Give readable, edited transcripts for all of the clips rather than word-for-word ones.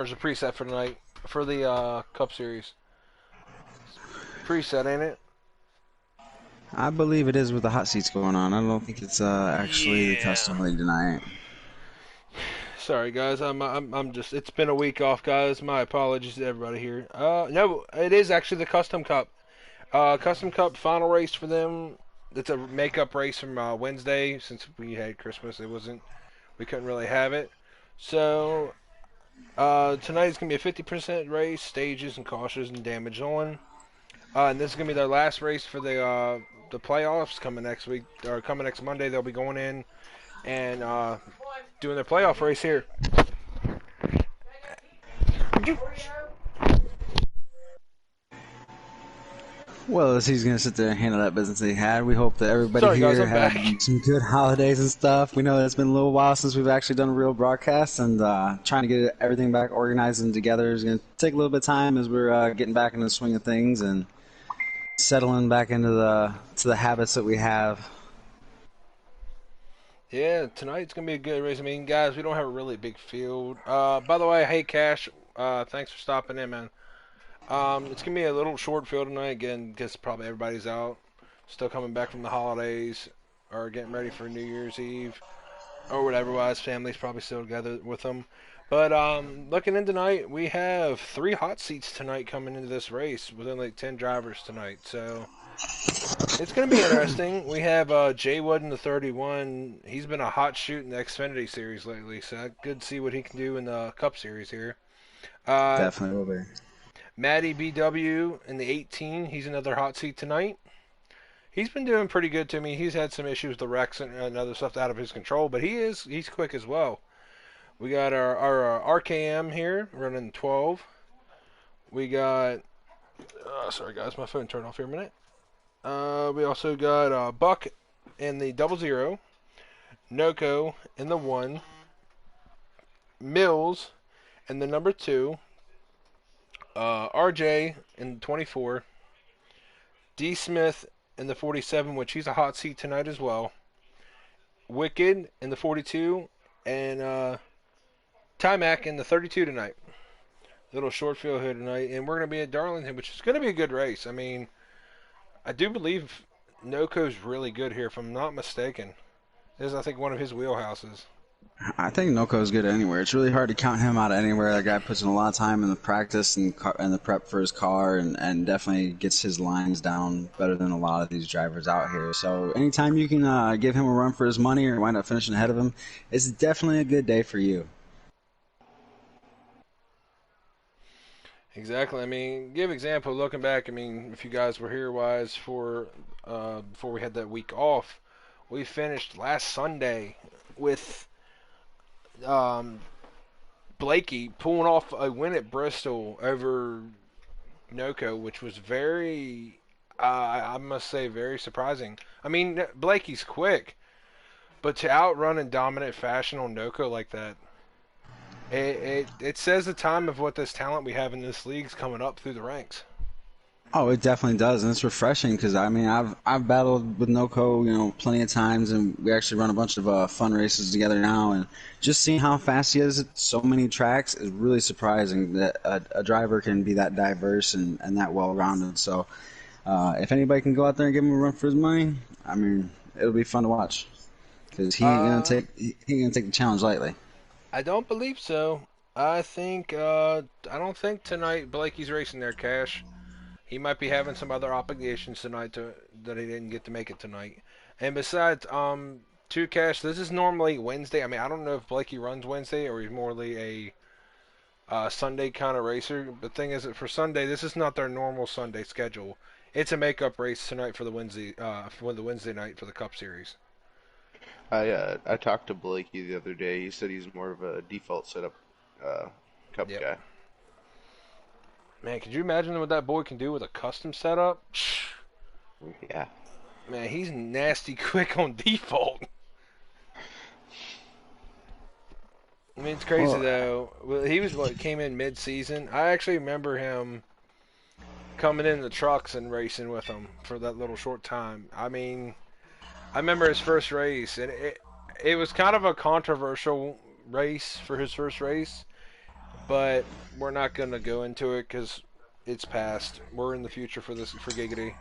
There's a preset for tonight for the Cup Series. Preset, ain't it? I believe it is with the hot seats going on. I don't think it's actually the Yeah. custom league tonight. Sorry, guys. I'm just. It's been a week off, guys. My apologies to everybody here. No, it is actually the Custom Cup. Custom Cup final race for them. It's a makeup race from Wednesday since we had Christmas. It wasn't. We couldn't really have it. So tonight is gonna be a 50% race, stages and cautions and damage on. And this is gonna be their last race for the playoffs coming next week or coming next Monday. They'll be going in and doing their playoff race here. Well, as he's going to sit there and handle that business he had, we hope that everybody Sorry, guys, here I'm had back. some good holidays and stuff. We know that it's been a little while since we've actually done a real broadcast, and trying to get everything back organized and together is going to take a little bit of time as we're getting back into the swing of things and settling back into the habits that we have. Yeah, tonight's gonna be a good race. I mean, guys, we don't have a really big field. By the way, hey Cash, thanks for stopping in, man. It's gonna be a little short field tonight again, because probably everybody's out, still coming back from the holidays, or getting ready for New Year's Eve, or whatever. Wise families probably still together with them. But looking in tonight, we have 3 hot seats tonight coming into this race with only 10 drivers tonight. So it's going to be interesting. We have Jay Wood in the 31. He's been a hot shoot in the Xfinity Series lately, so good to see what he can do in the Cup Series here. Uh, Definitely will be. Matty BW in the 18. He's another hot seat tonight. He's been doing pretty good to me. He's had some issues with the wrecks and other stuff out of his control, but he's quick as well. We got our RKM here running 12. We got sorry guys, my phone turned off here a minute. We also got Buck in the 00, Noko in the 1, Mills in the number 2, RJ in the 24, D Smith in the 47, which he's a hot seat tonight as well, Wicked in the 42, and Timac in the 32 tonight. Little short field here tonight, and we're going to be at Darlington, which is going to be a good race. I mean, I do believe Noko's really good here, if I'm not mistaken. This is, I think, one of his wheelhouses. I think Noko's good anywhere. It's really hard to count him out anywhere. That guy puts in a lot of time in the practice and the prep for his car, and definitely gets his lines down better than a lot of these drivers out here. So anytime you can give him a run for his money or wind up finishing ahead of him, it's definitely a good day for you. Exactly. I mean, give example. Looking back, I mean, if you guys were here, wise for before we had that week off, we finished last Sunday with um, Blakey pulling off a win at Bristol over Noko, which was very, I must say, very surprising. I mean, Blakey's quick, but to outrun in dominant fashion on Noko like that, it says the time of what this talent we have in this league's coming up through the ranks. Oh, it definitely does, and it's refreshing because I mean I've battled with Noco, plenty of times, and we actually run a bunch of fun races together now, and just seeing how fast he is at so many tracks is really surprising that a driver can be that diverse and that well rounded. So if anybody can go out there and give him a run for his money, I mean it'll be fun to watch because Uh, he ain't gonna take the challenge lightly. I don't believe so. I don't think tonight Blakey's racing there, Cash. He might be having some other obligations tonight that he didn't get to make it tonight. And besides, to Cash, this is normally Wednesday. I mean, I don't know if Blakey runs Wednesday or he's morely a Sunday kind of racer. The thing is that for Sunday, this is not their normal Sunday schedule. It's a makeup race tonight for the Wednesday night for the Cup Series. I talked to Blakey the other day. He said he's more of a default setup uh, Cup Yep. guy. Man, could you imagine what that boy can do with a custom setup? Yeah. Man, he's nasty quick on default. I mean, it's crazy Well, though. Well, he was what came in mid-season. I actually remember him coming in the trucks and racing with him for that little short time. I mean, I remember his first race, and it was kind of a controversial race for his first race. but we're not gonna go into it because it's past. We're in the future for this for Giggity.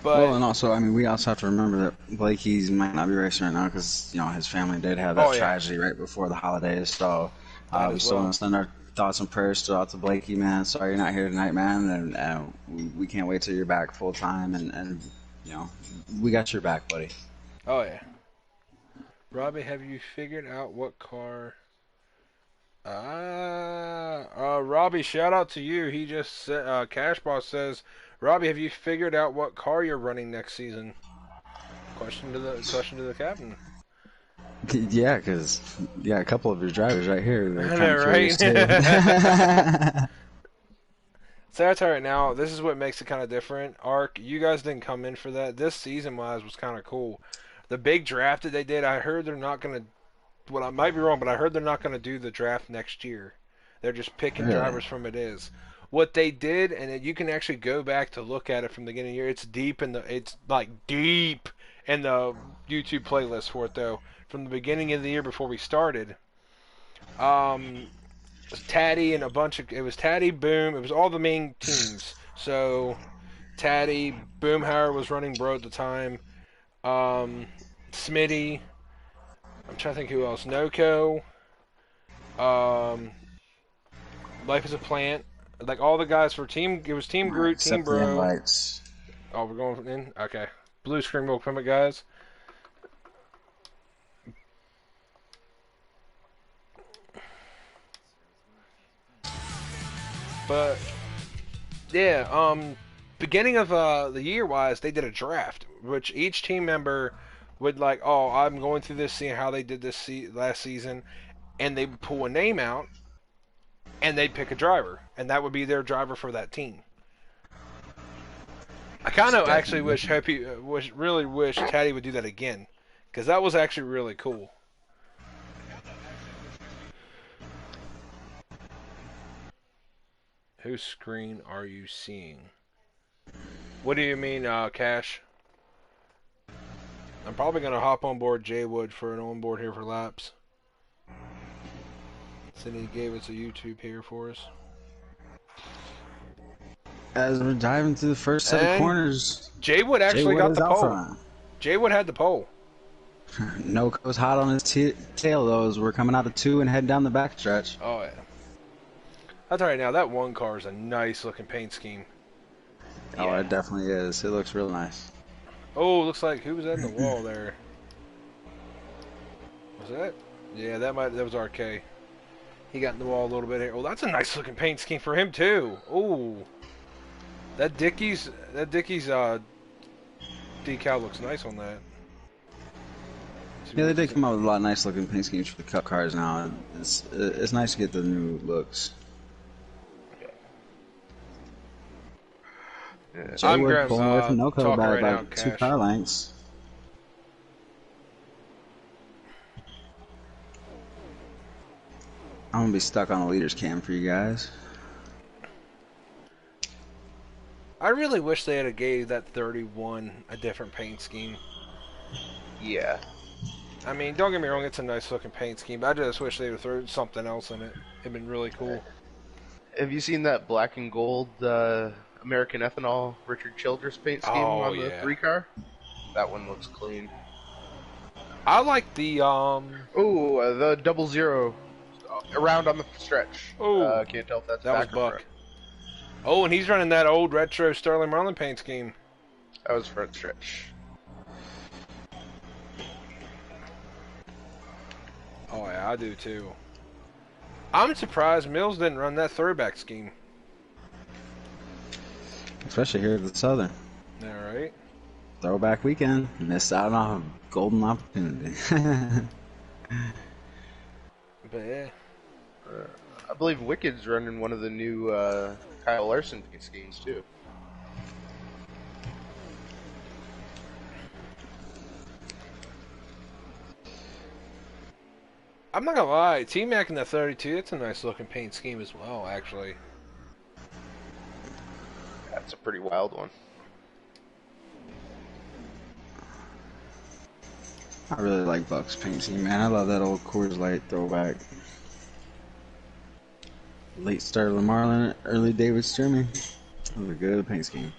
Well, But and also, I mean, we also have to remember that Blakey's might not be racing right now because his family did have that oh yeah, tragedy right before the holidays. So that we as still want well. to send our thoughts and prayers still out to Blakey, man. Sorry you're not here tonight, man, and we can't wait till you're back full time, and you know, we got your back, buddy. Oh yeah. Robbie, have you figured out what car? Robbie, shout out to you. He just said, Cash Boss says, Robbie, have you figured out what car you're running next season? Question to the captain. Yeah, because a couple of your drivers right here, they're I kind know, of right? curious too. So that's all right. Now, this is what makes it kind of different. Ark, you guys didn't come in for that. This season wise was kind of cool. The big draft that they did, I heard they're not gonna. Well, I might be wrong, but I heard they're not gonna do the draft next year. They're just picking Really? drivers from it is. What they did, and you can actually go back to look at it from the beginning of the year. It's like deep in the YouTube playlist for it though. From the beginning of the year before we started, um, Taddy and a bunch of it was Taddy, Boom, it was all the main teams. So Taddy, Boomhauer was running bro at the time. Smitty, I'm trying to think who else. Noco, um, Life is a Plant. Like all the guys for team, it was Team All right, Groot, Team accept the Bro. invites. Oh, we're going in. Okay, blue screen will come, guys. But yeah, beginning of the year wise, they did a draft, which each team member would like. Oh, I'm going through this, seeing how they did this last season, and they would pull a name out, and they'd pick a driver, and that would be their driver for that team. I kind It's of actually definitely different. really wish Taddy would do that again, because that was actually really cool. Whose screen are you seeing? What do you mean, Cash? I'm probably gonna hop on board Jaywood for an onboard here for laps. Since he gave us a YouTube here for us. As we're diving through the first set of And corners, Jaywood Jay actually Wood got is the out pole. front. Jaywood had the pole. Noco's hot on his tail, though, as we're coming out of two and heading down the backstretch. Oh yeah. I'll tell you now, that one car is a nice looking paint scheme. Oh, Yeah. it definitely is. It looks real nice. Oh, looks like who was that in the wall there? Was that? Yeah, that was RK. He got in the wall a little bit here. Oh, that's a nice looking paint scheme for him too. Oh, that Dickies decal looks nice on that. Yeah, they did come out with a lot of nice looking paint schemes for the Cup cars now. It's nice to get the new looks. Yeah. Jay I'm Wood Graham, pulling away from Noco talking by right now, about two Cash. car lengths. I'm gonna be stuck on a leader's cam for you guys. I really wish they had gave that 31 a different paint scheme. Yeah. I mean, don't get me wrong, it's a nice looking paint scheme, but I just wish they would throw something else in it. It'd been really cool. Have you seen that black and gold American Ethanol Richard Childress paint scheme Oh on the yeah. 3 car? That one looks clean. I like the Oh, the 00 around on the stretch. Oh, Can't tell if that's that was back or Buck. front. Oh, and he's running that old retro Sterling Marlin paint scheme. That was front stretch. Oh yeah, I do too. I'm surprised Mills didn't run that throwback scheme. Especially here at the Southern. All right. Throwback weekend. Missed out on a golden opportunity. But yeah. I believe Wicked's running one of the new Kyle Larson paint schemes too. I'm not gonna lie, T-Mac in the 32, that's a nice looking paint scheme as well, actually. That's a pretty wild one. I really like Buck's paint scheme, man. I love that old Coors Light throwback. Late start of the Marlin, early David Sturmy. That was a good paint scheme.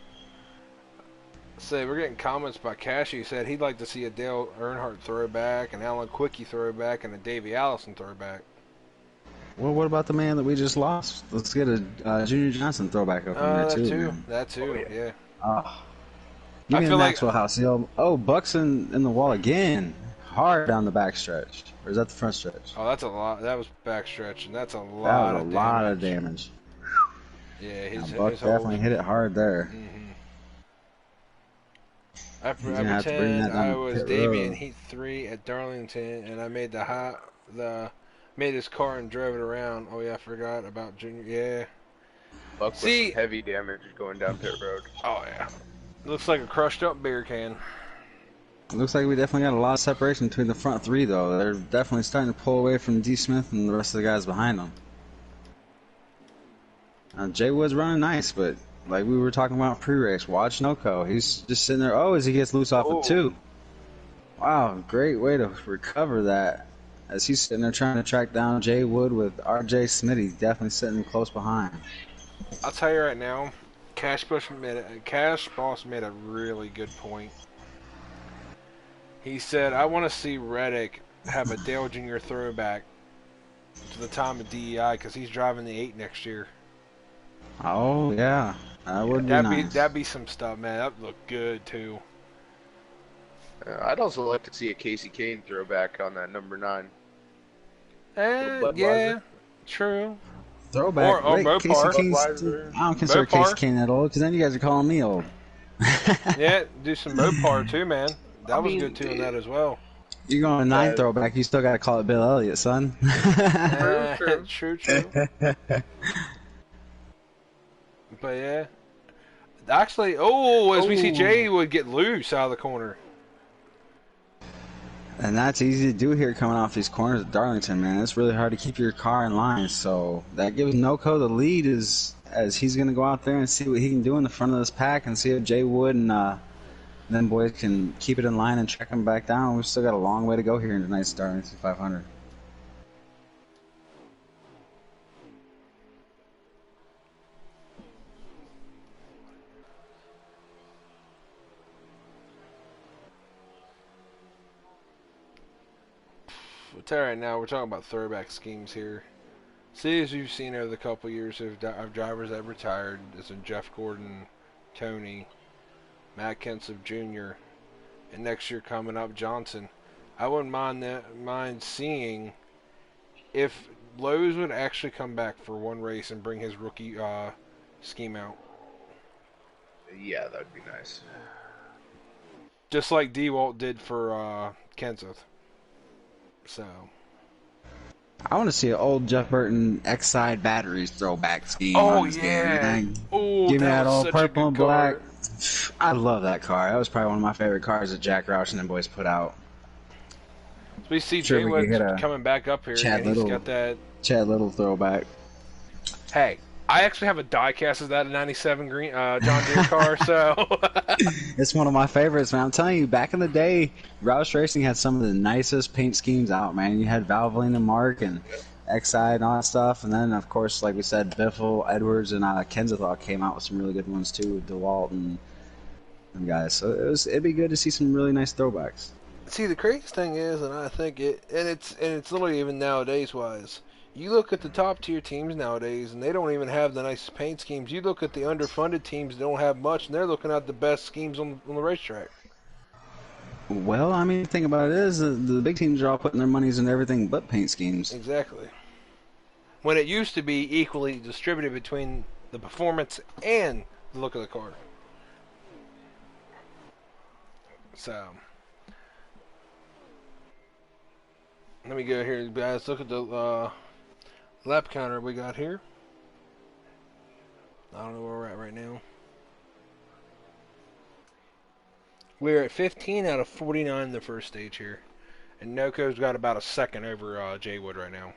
Say, we're getting comments by Cashy. He said he'd like to see a Dale Earnhardt throwback, an Alan Quickie throwback, and a Davey Allison throwback. Well, what about the man that we just lost? Let's get a Junior Johnson throwback up in there That too, too. man. That too. Oh, yeah. Yeah. Oh, give I me the feel like Maxwell House. Oh, Bucks in the wall again. Hard down the back stretch. Or is that the front stretch? that's a lot. That was backstretch, and that's a That lot was a of lot damage. of damage. Yeah, Now, his Buck whole. definitely hit it hard there. I He's gonna have to bring pretend that down I the was pit Damian road. Heat 3 at Darlington, and I made made his car and drove it around. Oh yeah, I forgot about Junior. Yeah. Buck with some See. heavy damage going down pit road. Oh yeah. Looks like a crushed up beer can. It looks like we definitely got a lot of separation between the front three, though. They're definitely starting to pull away from D. Smith and the rest of the guys behind them. Jay Wood's running nice, but like we were talking about pre-race, watch Noko. He's just sitting there. Oh, as he gets loose off of two. Wow, great way to recover that. As he's sitting there trying to track down Jay Wood with RJ Smitty, definitely sitting close behind. I'll tell you right now, Cash Boss made a really good point. He said, I want to see Reddick have a Dale Jr. throwback to the time of DEI because he's driving the 8 next year. Oh, yeah. That would be nice. That'd be some stuff, man. That'd look good, too. I'd also like to see a Casey Kane throwback on that number 9. Yeah, true. Throwback. Or Wait, Mopar. Casey Kane's, I don't consider Mopar. Casey Kane that old, because then you guys are calling me old. Yeah, do some Mopar, too, man. That was good, too, in that as well. You're going to 9 throwback, you still got to call it Bill Elliott, son. True. But yeah, actually, as we see Jay would get loose out of the corner. And that's easy to do here coming off these corners at Darlington, man. It's really hard to keep your car in line. So that gives Noko the lead as he's going to go out there and see what he can do in the front of this pack and see if Jay Wood and them boys can keep it in line and track him back down. We've still got a long way to go here in tonight's Darlington 500. I'll tell you right now, we're talking about throwback schemes here. See, as you've seen over the couple years of drivers that have retired, as in Jeff Gordon, Tony, Matt Kenseth Jr., and next year coming up, Johnson. I wouldn't mind seeing if Lowe's would actually come back for one race and bring his rookie scheme out. Yeah, that would be nice. Just like D-Walt did for Kenseth. So I want to see an old Jeff Burton X-Side batteries throwback scheme. Oh, on this yeah. game, Oh, give me that that was old such a purple good and black. car. I love that car. That was probably one of my favorite cars that Jack Roush and them boys put out. So we see Sure, Jay we could Wood get a coming back up here, Chad and he's Little. got that. Chad Little throwback. Hey, I actually have a die-cast of that '97 green John Deere car, so It's one of my favorites, man. I'm telling you, back in the day, Roush Racing had some of the nicest paint schemes out, man. You had Valvoline and Mark and X-Side and all that stuff. And then, of course, like we said, Biffle, Edwards, and Kenseth all came out with some really good ones, too, with DeWalt and them guys. So it'd be good to see some really nice throwbacks. see the craziest thing is, and I think it's literally even nowadays wise. You look at the top tier teams nowadays, and they don't even have the nicest paint schemes. You look at the underfunded teams that don't have much, and they're looking at the best schemes on the racetrack. Well, I mean, the thing about it is the big teams are all putting their monies in everything but paint schemes. Exactly. When it used to be equally distributed between the performance and the look of the car. So, let me go here, guys. Look at the lap counter we got here. I don't know where we're at right now. We're at 15 out of 49 in the first stage here. And Noko's got about a second over Jay Wood right now.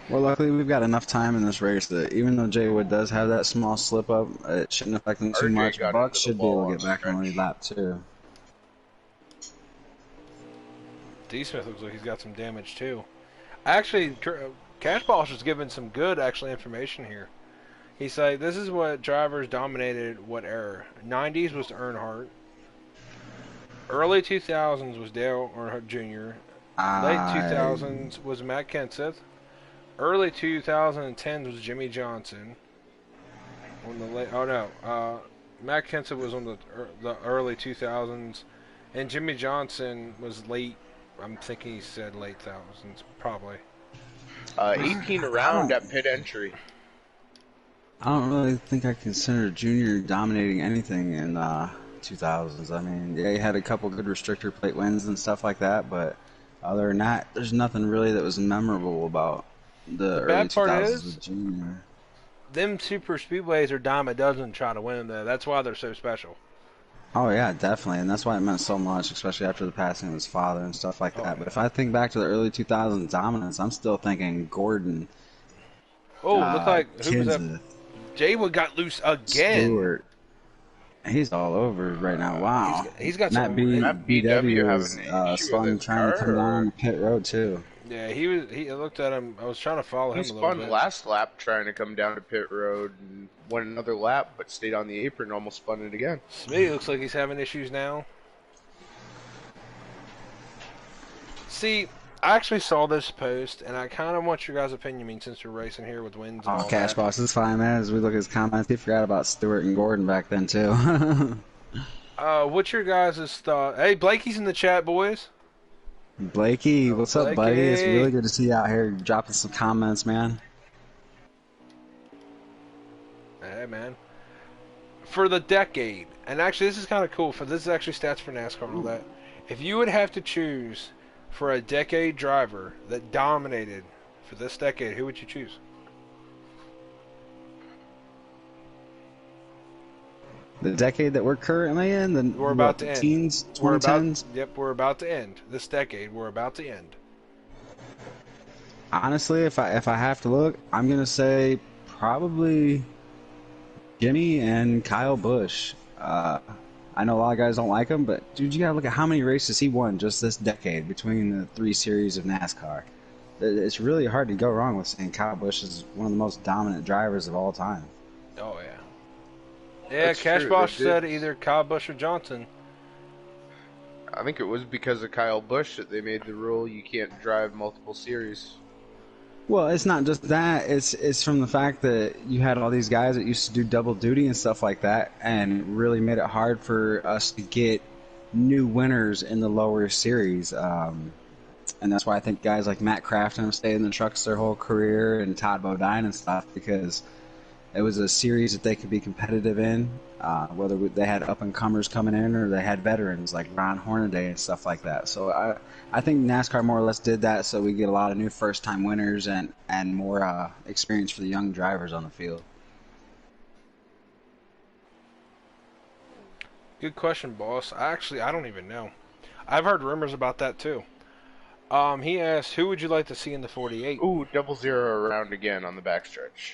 Well, luckily we've got enough time in this race that even though Jay Wood does have that small slip up, it shouldn't affect him too RJ much. got Buck into the should be wall able to on get back on the stretch. lap too. D. Smith looks like he's got some damage too. Actually, Cash Boss is giving some good actually information here. He's like, this is what drivers dominated what era. 90s was Earnhardt. Early 2000s was Dale Earnhardt Jr. Late I 2000s was Matt Kenseth. Early 2010s was Jimmy Johnson. On the late, oh no, Matt Kenseth was on the early 2000s, and Jimmy Johnson was late. I'm thinking he said late thousands, probably. 18 I around don't at pit entry. I don't really think I consider Junior dominating anything in 2000s. I mean, yeah, he had a couple good restrictor plate wins and stuff like that, but other than that, there's nothing really that was memorable about the The early bad part 2000s is, with Junior. them super speedways are dime a dozen trying to win them. Though that's why they're so special. Oh yeah, definitely, and that's why it meant so much, especially after the passing of his father and stuff like Oh that. But yeah. if I think back to the early 2000s dominance, I'm still thinking Gordon, Oh, look like who was that? Kenseth, Jay Wood got loose again. Stewart. He's all over right now. Wow. He's got Matt some. B That BW BW having was an issue with spun his trying to car, come down on or the pit road too. Yeah, he was. He I looked at him. I was trying to follow he him a little spun bit. last lap trying to come down to pit road and went another lap, but stayed on the apron, almost spun it again. Smitty looks like he's having issues now. See, I actually saw this post, and I kind of want your guys' opinion. I mean, since we're racing here with wins and Oh, all Cash that. Boss is fine, man. As we look at his comments, he forgot about Stewart and Gordon back then too. What's your guys' thought? Hey, Blakey's in the chat, boys. Blakey, what's up, buddy? It's Blakey. really good to see you out here dropping some comments, man. Hey, man. For the decade, and actually, this is kind of cool. For this is actually stats for NASCAR and all that. If you would have to choose for a decade driver that dominated for this decade, who would you choose? The decade that we're currently in, We're about the to end. teens, We're about. 2010s. Yep, we're about to end this decade. We're about to end. Honestly, if I have to look, I'm gonna say probably Jimmy and Kyle Busch. I know a lot of guys don't like him, but dude, you gotta look at how many races he won just this decade between the three series of NASCAR. It's really hard to go wrong with saying Kyle Busch is one of the most dominant drivers of all time. Oh yeah. Yeah, That's Cash true, Bosch they did. said either Kyle Busch or Johnson. I think it was because of Kyle Busch that they made the rule you can't drive multiple series. Well, it's not just that. It's from the fact that you had all these guys that used to do double duty and stuff like that, and really made it hard for us to get new winners in the lower series. And that's why I think guys like Matt Crafton have stayed in the trucks their whole career, and Todd Bodine and stuff, because it was a series that they could be competitive in, whether they had up-and-comers coming in or they had veterans like Ron Hornaday and stuff like that. So I think NASCAR more or less did that so we get a lot of new first-time winners and more experience for the young drivers on the field. Good question, boss. I don't even know. I've heard rumors about that too. He asked, who would you like to see in the 48? Ooh, 0-0 around again on the backstretch.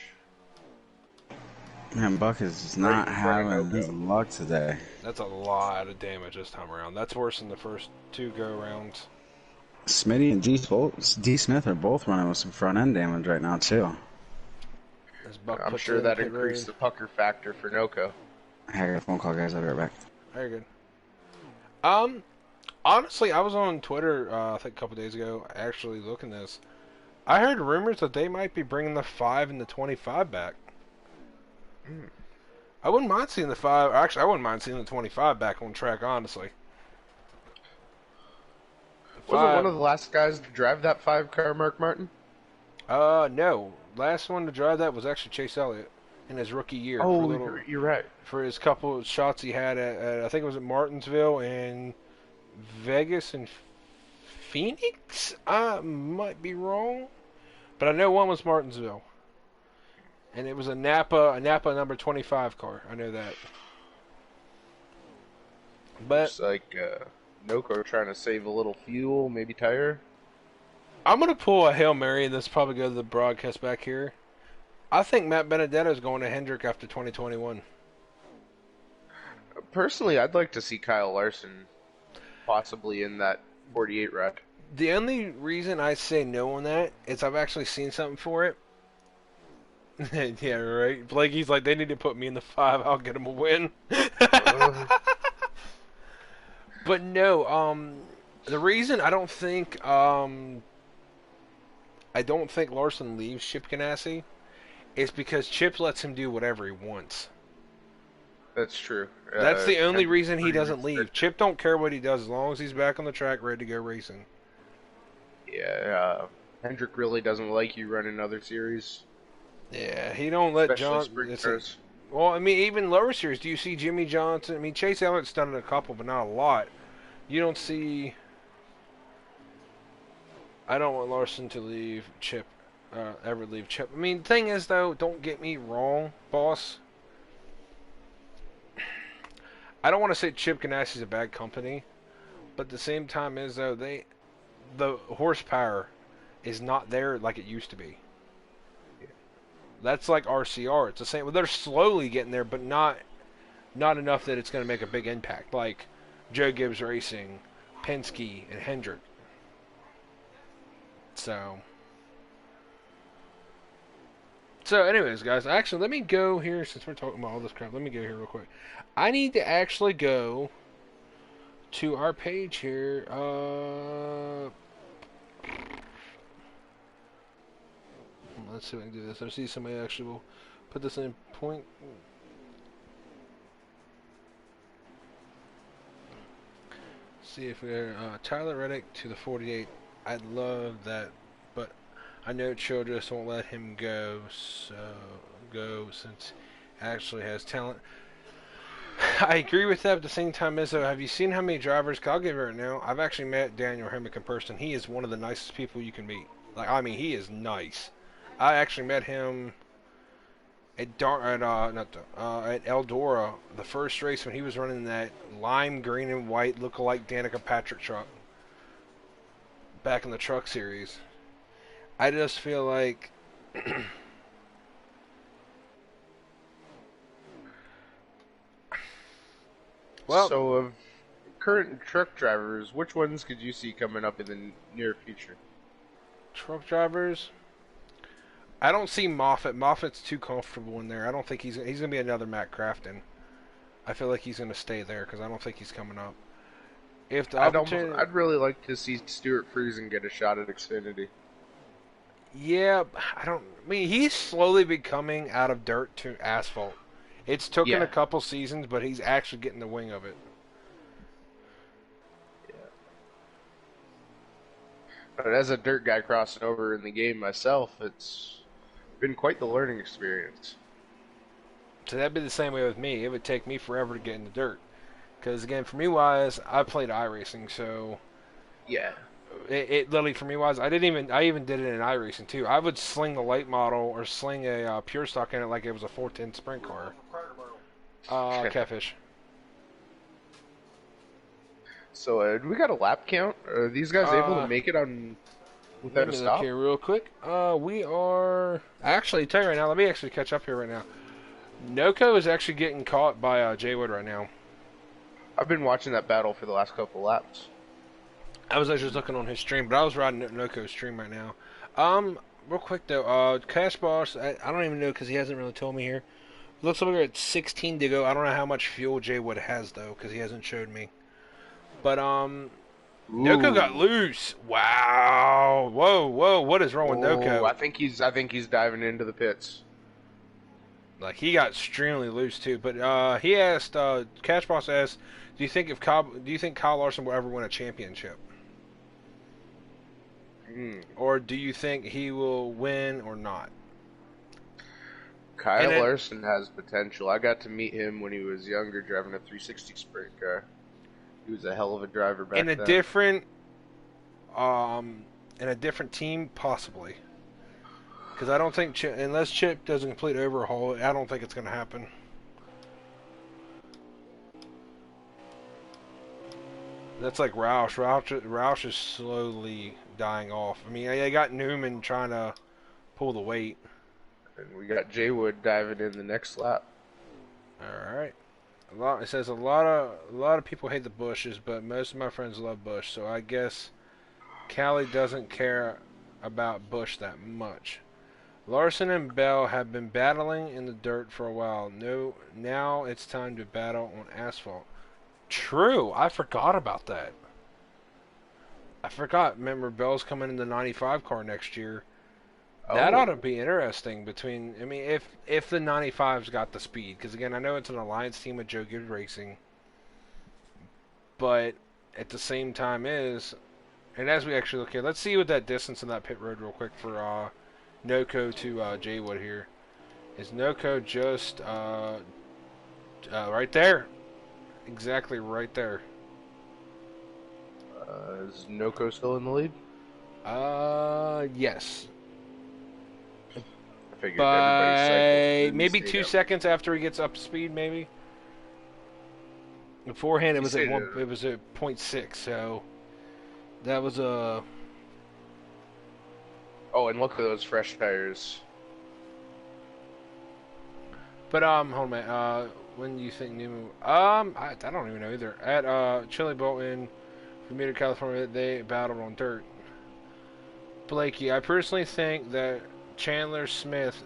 Man, Buck is just Right not in front of having his Noco. luck today. That's a lot of damage this time around. That's worse than the first two go-rounds. Smitty and D. Smith are both running with some front-end damage right now, too. As Buck I'm puts sure in that pit increased road. the pucker factor for Noco. Hey, I got a phone call, guys. I'll be right back. Very good. Honestly, I was on Twitter, I think a couple days ago, actually looking this. I heard rumors that they might be bringing the 5 and the 25 back. I wouldn't mind seeing the 5. Actually, I wouldn't mind seeing the 25 back on track, honestly. Wasn't one of the last guys to drive that 5 car, Mark Martin? No. Last one to drive that was actually Chase Elliott in his rookie year. Oh, you're right. For his couple of shots he had at I think it was at Martinsville and Vegas and Phoenix. I might be wrong, but I know one was Martinsville, and it was a Napa number 25 car. I know that. But Looks like Noco trying to save a little fuel, maybe tire. I'm gonna pull a Hail Mary, and this probably go to the broadcast back here. I think Matt Benedetto is going to Hendrick after 2021. Personally, I'd like to see Kyle Larson possibly in that 48 ride. The only reason I say no on that is I've actually seen something for it. Yeah, right. Blakey's like, they need to put me in the 5. I'll get them a win. Uh, But no, the reason I don't think Larson leaves Chip Ganassi is because Chip lets him do whatever he wants. that's true. That's the only Hendrick's reason he pretty doesn't leave. restricted. Chip don't care what he does as long as he's back on the track ready to go racing. Yeah, Hendrick really doesn't like you running other series, Yeah, he don't let especially John. sprint It's a, cars. well, I mean, even lower series. Do you see Jimmy Johnson? I mean, Chase Elliott's done it a couple, but not a lot. You don't see. I don't want Larson to leave Chip. Ever leave Chip. I mean, thing is though, don't get me wrong, boss. I don't want to say Chip Ganassi's a bad company, but at the same time is though the horsepower is not there like it used to be. That's like RCR. It's the same. Well, they're slowly getting there, but not enough that it's going to make a big impact. Like Joe Gibbs Racing, Penske, and Hendrick. So, anyways, guys, actually, let me go here since we're talking about all this crap. Let me go here real quick. I need to actually go to our page here. Let's see if I can do this. I see somebody actually will put this in point. See if we're Tyler Reddick to the 48. I'd love that, but I know Childress won't let him go. So go since he actually has talent. I agree with that. At the same time, Izzo, have you seen how many drivers? 'Cause I'll give it right now. I've actually met Daniel Hemmick in person. He is one of the nicest people you can meet. Like, I mean, he is nice. I actually met him at Eldora, the first race when he was running that lime green and white look-alike Danica Patrick truck back in the truck series. I just feel like well, So, of current truck drivers, which ones could you see coming up in the near future? truck drivers. I don't see Moffitt. Moffitt's too comfortable in there. I don't think he's gonna be another Matt Crafton. I feel like he's gonna stay there because I don't think he's coming up. If the opportunity, I'd really like to see Stuart Friesen get a shot at Xfinity. yeah, I don't. I mean, he's slowly becoming out of dirt to asphalt. It's taken a Yeah, couple seasons, but he's actually getting the wing of it. yeah. But as a dirt guy crossing over in the game myself, it's been quite the learning experience. So that'd be the same way with me. It would take me forever to get in the dirt. Because again, for me wise, I played iRacing, so Yeah. it literally for me wise, I even did it in iRacing too. I would sling the late model or sling a pure stock in it like it was a 410 sprint car. Catfish. So, do we got a lap count? Are these guys able to Uh, make it on Let without a me look stop? here real quick. We are actually tell you right now. Let me actually catch up here right now. Noko is actually getting caught by Jay Wood right now. I've been watching that battle for the last couple laps. I was actually looking on his stream, but I was riding Noko's stream right now. Real quick though, Cash Boss, I don't even know because he hasn't really told me here. Looks like we're at 16 to go. I don't know how much fuel Jay Wood has though because he hasn't showed me. But Noko got Ooh. loose. Wow. Whoa, whoa. What is wrong with Oh, Noko? I think he's diving into the pits. Like he got extremely loose too. But he asked, Cash Boss asked, do you think Kyle Larson will ever win a championship? Hmm. Or do you think he will win or not? And Kyle then Larson has potential. I got to meet him when he was younger, driving a 360 sprint car. He was a hell of a driver in back a then. different um in a different team possibly. Because I don't think unless Chip does a complete overhaul, I don't think it's going to happen. That's like Roush. Roush is slowly dying off. I mean, I got Newman trying to pull the weight. And we got Jay Wood diving in the next lap. All right. It says a lot of people hate the Bushes, but most of my friends love Bush. So I guess Callie doesn't care about Bush that much. Larson and Bell have been battling in the dirt for a while. No, now it's time to battle on asphalt. True, I forgot about that. I forgot. Remember, Bell's coming in the 95 car next year. That ought to Oh, be interesting. Between, I mean, if the 95's got the speed, because again, I know it's an alliance team with Joe Gibbs Racing, but at the same time and as we actually look here, let's see what that distance in that pit road real quick for Noco to Jaywood here. Is Noco just right there? Exactly right there. is Noko still in the lead? Yes. I figured everybody's cycles By didn't maybe stay 2 seconds after he gets up to speed, maybe. Beforehand, it You was at say one. It was at .6, so that was a. Oh, and look at those fresh tires. But hold on, man. When do you think new? I don't even know either. At Chili Bolton, Bermuda, California, they battled on dirt. Blakey, I personally think that Chandler Smith,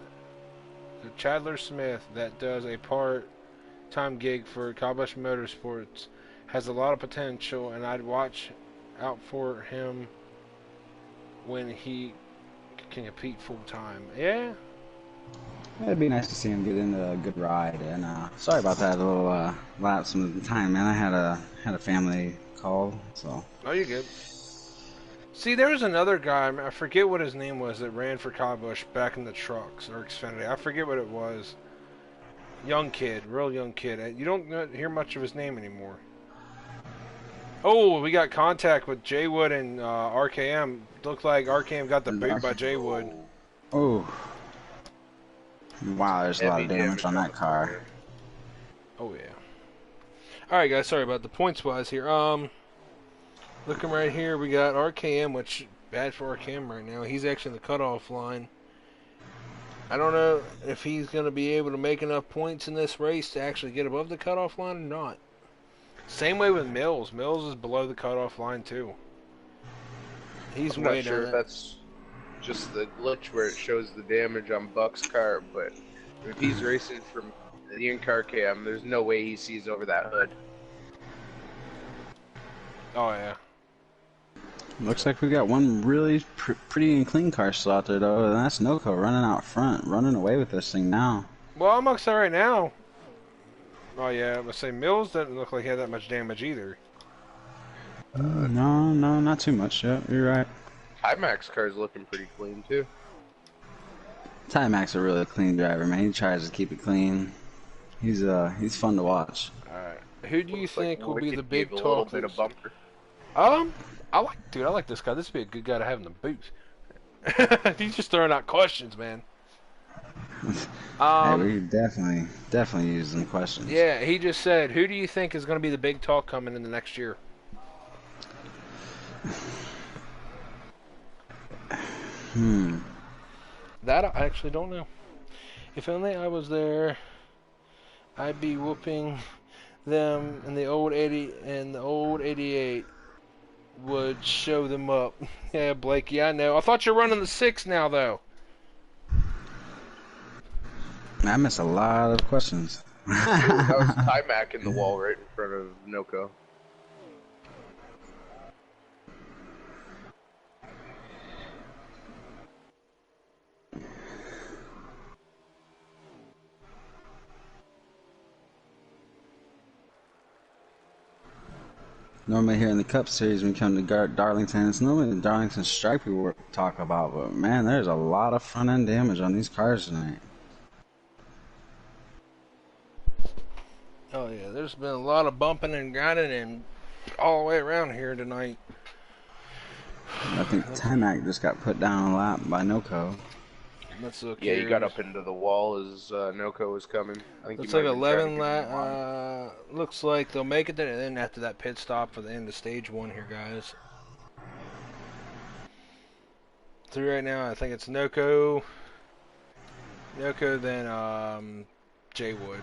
that does a part-time gig for Kabush Motorsports, has a lot of potential, and I'd watch out for him when he can compete full time. Yeah. It'd be nice to see him get into a good ride. And sorry about that little lapse in time, man. I had a family call, so. Oh, you good? See, there was another guy, I forget what his name was, that ran for Kabush back in the trucks or Xfinity. I forget what it was. Young kid, real young kid. You don't hear much of his name anymore. Oh, we got contact with Jay Wood and RKM. Looked like RKM got the boot by Jay Wood. Oh, wow! There's a lot Heavy of damage on on that the car. corner. Oh yeah. All right, guys. Sorry about the points wise here. Looking right here, we got RKM, which bad for RKM right now. He's actually in the cutoff line. I don't know if he's going to be able to make enough points in this race to actually get above the cutoff line or not. Same way with Mills. Mills is below the cutoff line too. He's I'm way not down sure if there. that's just the glitch where it shows the damage on Buck's car, but if he's racing from the in-car cam, there's no way he sees over that hood. Oh yeah. Looks like we got one really pretty and clean car still out there, though, and that's Noco running out front, running away with this thing now. Well, I'm gonna say right now. Oh yeah, I'm gonna say Mills doesn't look like he had that much damage either. No, not too much. Yep, you're right. IMAX car's looking pretty clean too. Ty Mac's a really clean driver, man. He tries to keep it clean. He's fun to watch. All right. Who do you Looks like think will be the Wicked big gave a little talk? bit of bumper. I like this guy. This would be a good guy to have in the booth. He's just throwing out questions, man. Hey, we definitely use some questions. Yeah, he just said, who do you think is going to be the big talk coming in the next year? That I actually don't know. If only I was there, I'd be whooping them in the old 80 and the old 88 would show them up. Yeah, Blakey, I know. I thought you're running the 6 now, though. I missed a lot of questions. That was IMAC in the wall right in front of Noco. Normally here in the Cup Series, when we come to Darlington, it's normally the Darlington stripe we talk about, but man, there's a lot of front end damage on these cars tonight. Oh, yeah, there's been a lot of bumping and grinding and all the way around here tonight. I think Timac just got put down a lap by Noco. Let's look Yeah, here. he got up into the wall as Noco was coming. I think Looks he like might have been trying 11 to give him a line. looks like they'll make it there, and then after that pit stop for the end of stage 1 here, guys. Through right now, I think it's Noco, then Jay Wood.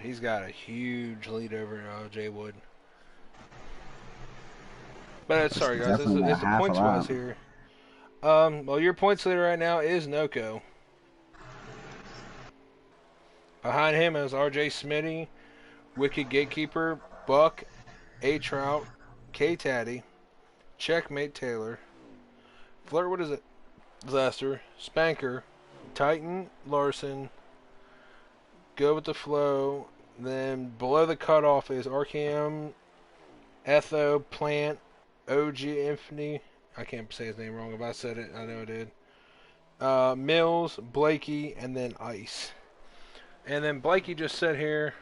He's got a huge lead over Jay Wood. But sorry, guys, Definitely about it's the half a points wise lot. here. Well, your points leader right now is Noko. Behind him is R.J. Smitty, Wicked Gatekeeper, Buck, A Trout, K Taddy, Checkmate Taylor, Flirt. What is it? Disaster, Spanker, Titan, Larson. Go with the flow. Then below the cutoff is Arkham, Etho, Plant, OG Infinity. I can't say his name wrong. If I said it, I know I did. Mills, Blakey, and then Ice. And then Blakey just said here,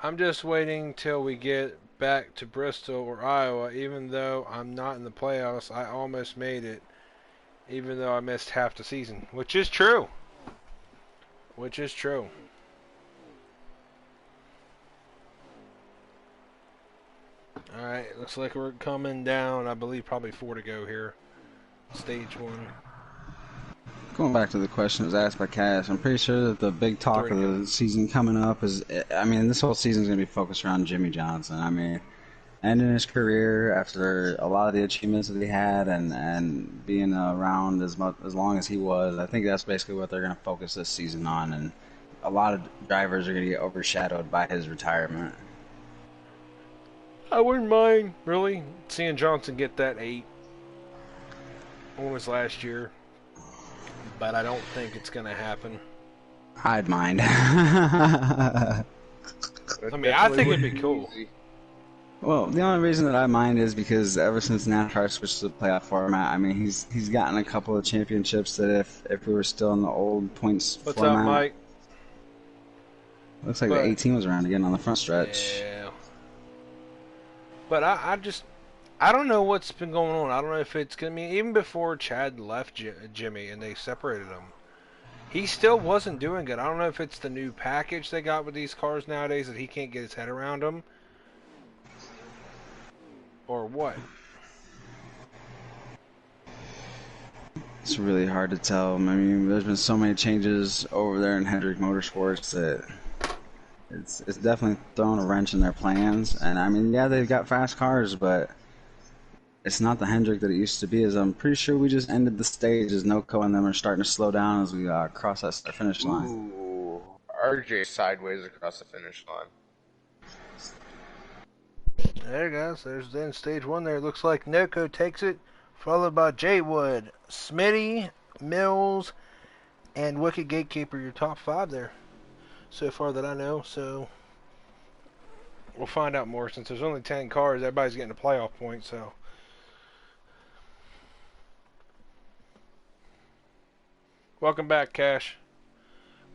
I'm just waiting till we get back to Bristol or Iowa. Even though I'm not in the playoffs, I almost made it. Even though I missed half the season. Which is true. Which is true. Alright, looks like we're coming down. I believe probably 4 to go here. Stage 1. Going back to the question that was asked by Cass, I'm pretty sure that the big talk 3 of to go. the season coming up is, I mean, this whole season is going to be focused around Jimmy Johnson. I mean, ending his career after a lot of the achievements that he had and being around as long as he was, I think that's basically what they're going to focus this season on. And a lot of drivers are going to get overshadowed by his retirement. I wouldn't mind, really, seeing Johnson get that 8 on his last year. But I don't think it's going to happen. I'd mind. I mean, I think it'd be cool. Well, the only reason that I mind is because ever since NASCAR switched to the playoff format, I mean, he's gotten a couple of championships that if we were still in the old points What's format, up, Mike? looks like the 18 was around again on the front stretch. Yeah. But I don't know what's been going on. I don't know if it's going to be, even before Chad left Jimmy and they separated him, he still wasn't doing good. I don't know if it's the new package they got with these cars nowadays that he can't get his head around them, or what. It's really hard to tell. I mean, there's been so many changes over there in Hendrick Motorsports that it's definitely thrown a wrench in their plans. And I mean, yeah, they've got fast cars, but it's not the Hendrick that it used to be. As I'm pretty sure we just ended the stage as Noco and them are starting to slow down as we cross that finish line. Ooh, RJ sideways across the finish line. There, guys. There's then stage 1 there. It looks like Noco takes it, followed by Jay Wood, Smitty, Mills, and Wicked Gatekeeper, your top 5 there so far that I know. So we'll find out more since there's only 10 cars. Everybody's getting a playoff point, so. Welcome back, Cash.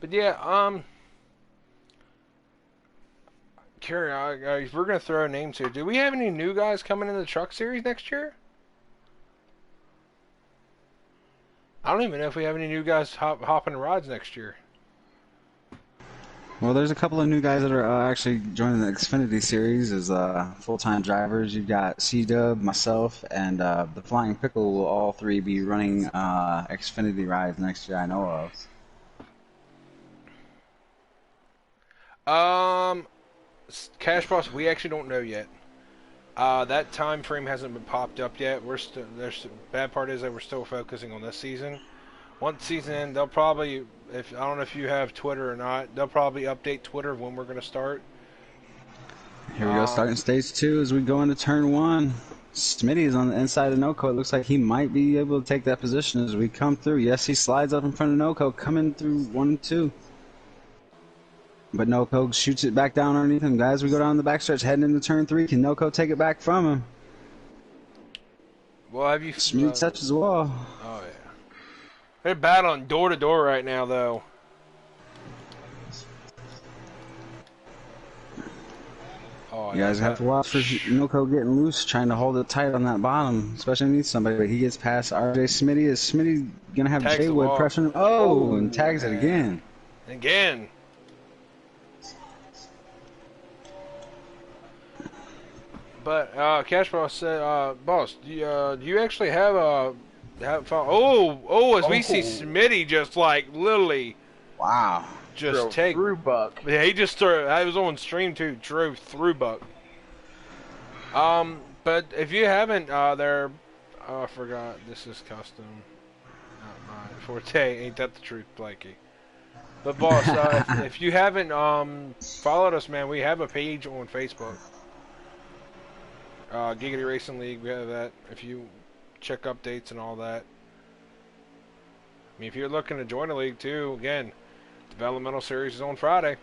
But yeah, Carrie, if we're gonna throw names here, do we have any new guys coming in the truck series next year? I don't even know if we have any new guys hopping rides next year. Well, there's a couple of new guys that are actually joining the Xfinity series as full-time drivers. You've got C-Dub, myself, and the Flying Pickle will all 3 be running Xfinity rides next year, I know of. Cash Boss, we actually don't know yet. That time frame hasn't been popped up yet. Bad part is that we're still focusing on this season. Once season ends, they'll probably, I don't know if you have Twitter or not, they'll probably update Twitter of when we're going to start. Here we go, starting stage 2 as we go into turn 1. Smitty is on the inside of Noco. It looks like he might be able to take that position as we come through. Yes, he slides up in front of Noco, coming through 1 and 2. But Noco shoots it back down underneath him. Guys, we go down the backstretch, heading into turn 3. Can Noco take it back from him? Well, have you... Smooth touch as well. Oh, yeah. They're battling door to door right now, though. You guys have to watch for Noco getting loose, trying to hold it tight on that bottom, especially needs somebody. But he gets past RJ Smitty. Is Smitty going to have Jay Wood pressuring him? Oh, and tags it again. Again. But Cash Boss said, "Boss, do you actually have a as we see Smitty just like literally, wow, just take through Buck. Yeah, he just threw. I was on stream too. Drove through Buck. But if you haven't, I forgot. This is custom, not mine. Forte, ain't that the truth, Blakey? But boss, if you haven't followed us, man, we have a page on Facebook. Giggity Racing League, we have that. If you check updates and all that. I mean, if you're looking to join a league too, again, developmental series is on Friday.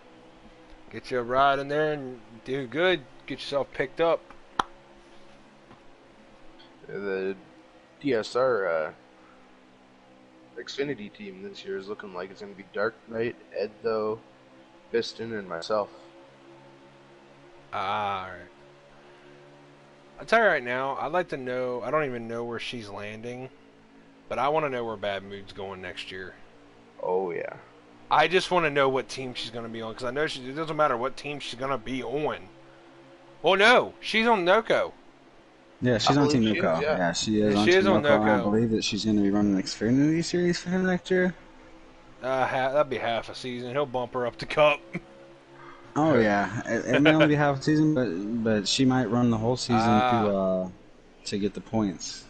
Get you a ride in there and do good. Get yourself picked up. The DSR Xfinity team this year is looking like it's going to be Dark Knight, Edtho, Piston, and myself. Alright. I'll tell you right now, I'd like to know, I don't even know where she's landing, but I want to know where Bad Mood's going next year. Oh, yeah. I just want to know what team she's going to be on, because I know it doesn't matter what team she's going to be on. Well, no, she's on NOCO. Yeah, she's on Team believe she NOCO. is, yeah. Yeah, she is Yeah, on she Team is on NOCO. And I NOCO. believe that she's going to be running the Xfinity Series for him next year. That'd be half a season. He'll bump her up to Cup. Oh yeah, it may only be half a season, but she might run the whole season to get the points,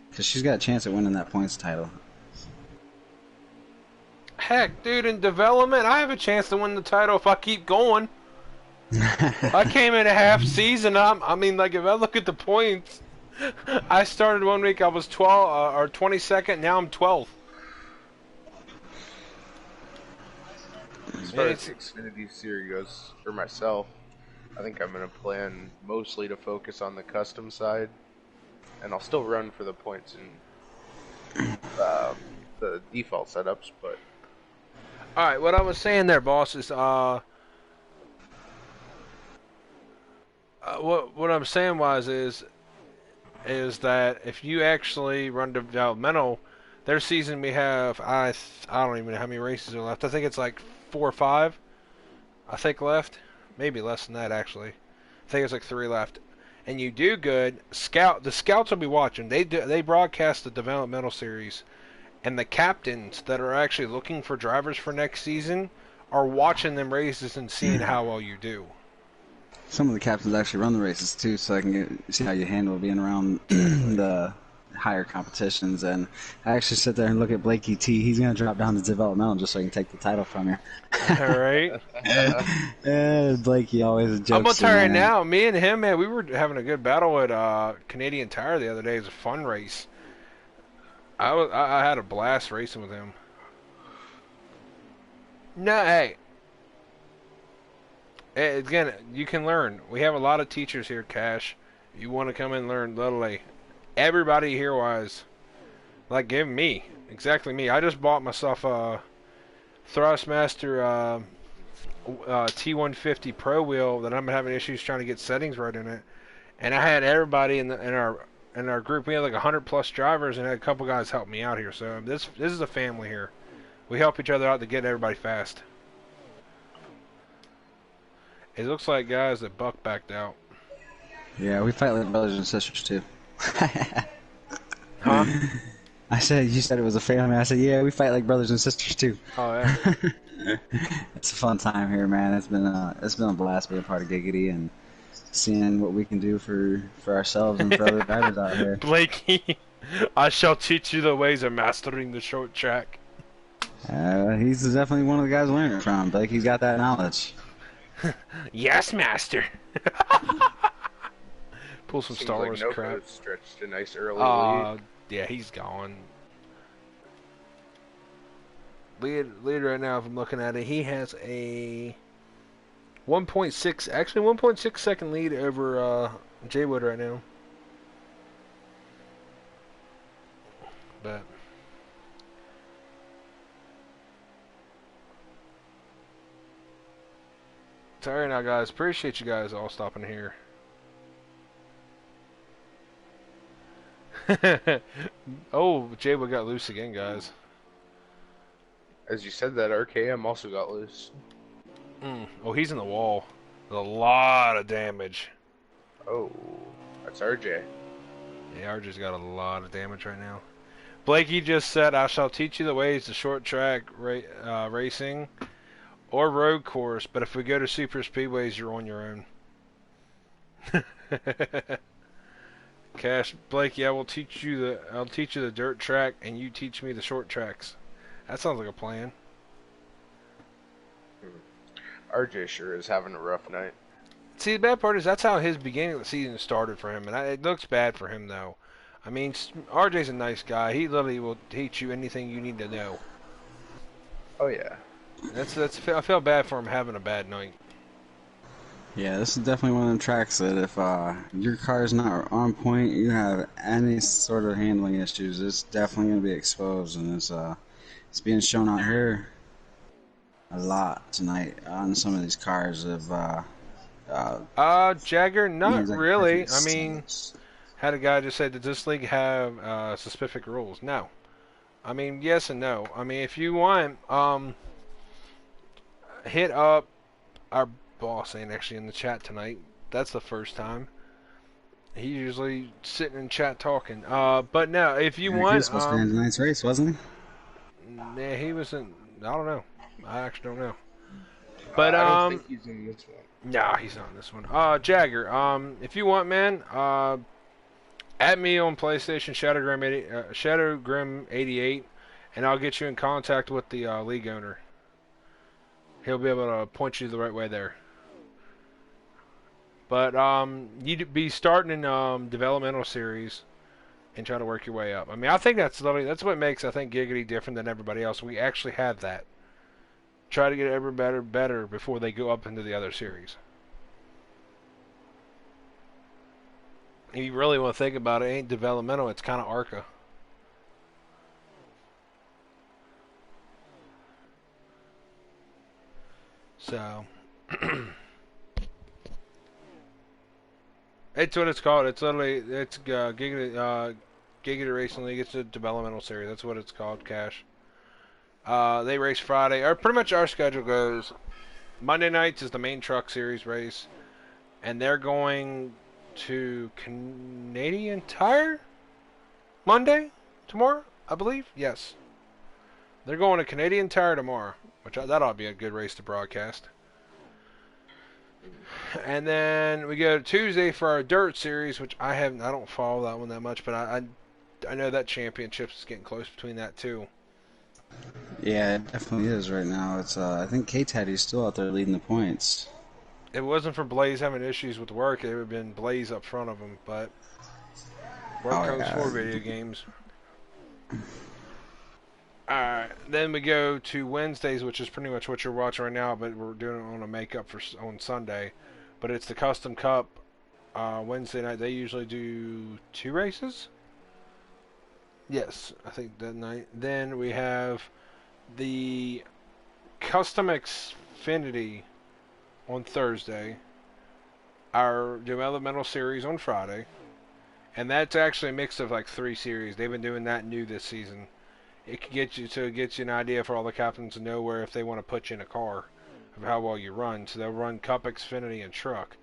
because she's got a chance at winning that points title. Heck, dude, in development, I have a chance to win the title if I keep going. I came in a half season. I mean, like, if I look at the points, I started one week, I was 12 or 22nd. Now I'm 12th. As far as the Xfinity series goes, for myself, I think I'm going to plan mostly to focus on the custom side, and I'll still run for the points and the default setups, but All right, what I was saying there, boss, is what I'm saying is that if you actually run developmental, their season we have I don't even know how many races are left. I think it's like 4 or 5. I think left, maybe less than that actually. I think it's like 3 left. And you do good. The scouts will be watching. They broadcast the developmental series, and the captains that are actually looking for drivers for next season are watching them races and seeing how well you do. Some of the captains actually run the races too, so I can see how you handle being around the higher competitions. And I actually sit there and look at Blakey T. He's going to drop down to developmental just so I can take the title from you. All right. Blakey always jokes. I'm gonna tell you right man. now, me and him, man, we were having a good battle at Canadian Tire the other day. It was a fun race. I had a blast racing with him. No, hey. Again, you can learn. We have a lot of teachers here, Cash. You want to come and learn, literally. Everybody here was like, give me exactly me. I just bought myself a Thrustmaster T150 Pro wheel that I'm having issues trying to get settings right in it, and I had everybody in our group. We had like 100+ drivers, and I had a couple guys help me out here. So this is a family here. We help each other out to get everybody fast. It looks like guys that Buck backed out. Yeah, we fight like brothers and sisters too. Huh? I said, you said it was a family. I said, yeah, we fight like brothers and sisters too. Oh yeah. It's a fun time here, man. It's been a blast being a part of Giggity and seeing what we can do for ourselves and for other drivers out here. Blakey, I shall teach you the ways of mastering the short track. He's definitely one of the guys learning from. Blakey's got that knowledge. Yes, master. Pull some seems Star like Wars Noko's crap. stretched a nice early lead. Yeah, he's gone. Lead right now, if I'm looking at it, he has a 1.6, actually 1.6 second lead over Jay Wood right now. But sorry now, guys. Appreciate you guys all stopping here. Oh, Jay Wood got loose again, guys. As you said that, RKM also got loose. Oh, he's in the wall. There's a lot of damage. Oh, that's RJ. Yeah, RJ's got a lot of damage right now. Blakey just said, I shall teach you the ways to short track racing or road course, but if we go to super speedways, you're on your own. Cash, Blake, yeah, I'll teach you the dirt track, and you teach me the short tracks. That sounds like a plan. RJ sure is having a rough night. See, the bad part is that's how his beginning of the season started for him, and it looks bad for him though. I mean, RJ's a nice guy. He literally will teach you anything you need to know. Oh yeah. I feel bad for him having a bad night. Yeah, this is definitely one of them tracks that if your car is not on point, you have any sort of handling issues, it's definitely going to be exposed, and it's being shown out here a lot tonight on some of these cars of Jagger, not exactly perfect really. I mean, setups. had a guy just say, "Does this league have specific rules?" No. I mean, yes and no. I mean, if you want, hit up our boss ain't actually in the chat tonight. That's the first time. He's usually sitting in chat talking. But no, if you Yeah, he was want, supposed to be in tonight's race, wasn't yeah, he was in. I don't know. I actually don't know. But I don't think he's in this one. nah, he's not in this one. Jagger, if you want, man, add me on PlayStation Shadowgrim88, and I'll get you in contact with the league owner. He'll be able to point you the right way there. But you'd be starting in developmental series and try to work your way up. I mean, I think that's lovely. That's what makes I think Giggity different than everybody else. We actually have that. Try to get ever better before they go up into the other series. If you really want to think about it, it ain't developmental. It's kind of ARCA. So. It's what it's called. It's literally Giggity Racing League. It's a developmental series. That's what it's called. Cash. They race Friday. Or pretty much our schedule goes. Monday nights is the main truck series race, and they're going to Canadian Tire Monday tomorrow, I believe. Yes, they're going to Canadian Tire tomorrow, which that ought to be a good race to broadcast. And then we go to Tuesday for our dirt series, which I don't follow that one that much, but I know that championship is getting close between that too. he? Yeah, it definitely is right now. It's I think K-Teddy's still out there leading the points. If it wasn't for Blaze having issues with work, it would have been Blaze up front of him, but work Oh comes for yeah. video games. Alright, then we go to Wednesdays, which is pretty much what you're watching right now, but we're doing it on a makeup on Sunday. But it's the Custom Cup Wednesday night. They usually do 2 races. Yes, I think that night. Then we have the Custom Xfinity on Thursday. Our developmental series on Friday. And that's actually a mix of like 3 series. They've been doing that new this season. It can get you an idea for all the captains to know where if they want to put you in a car of how well you run. So they'll run Cup, Xfinity, and Truck.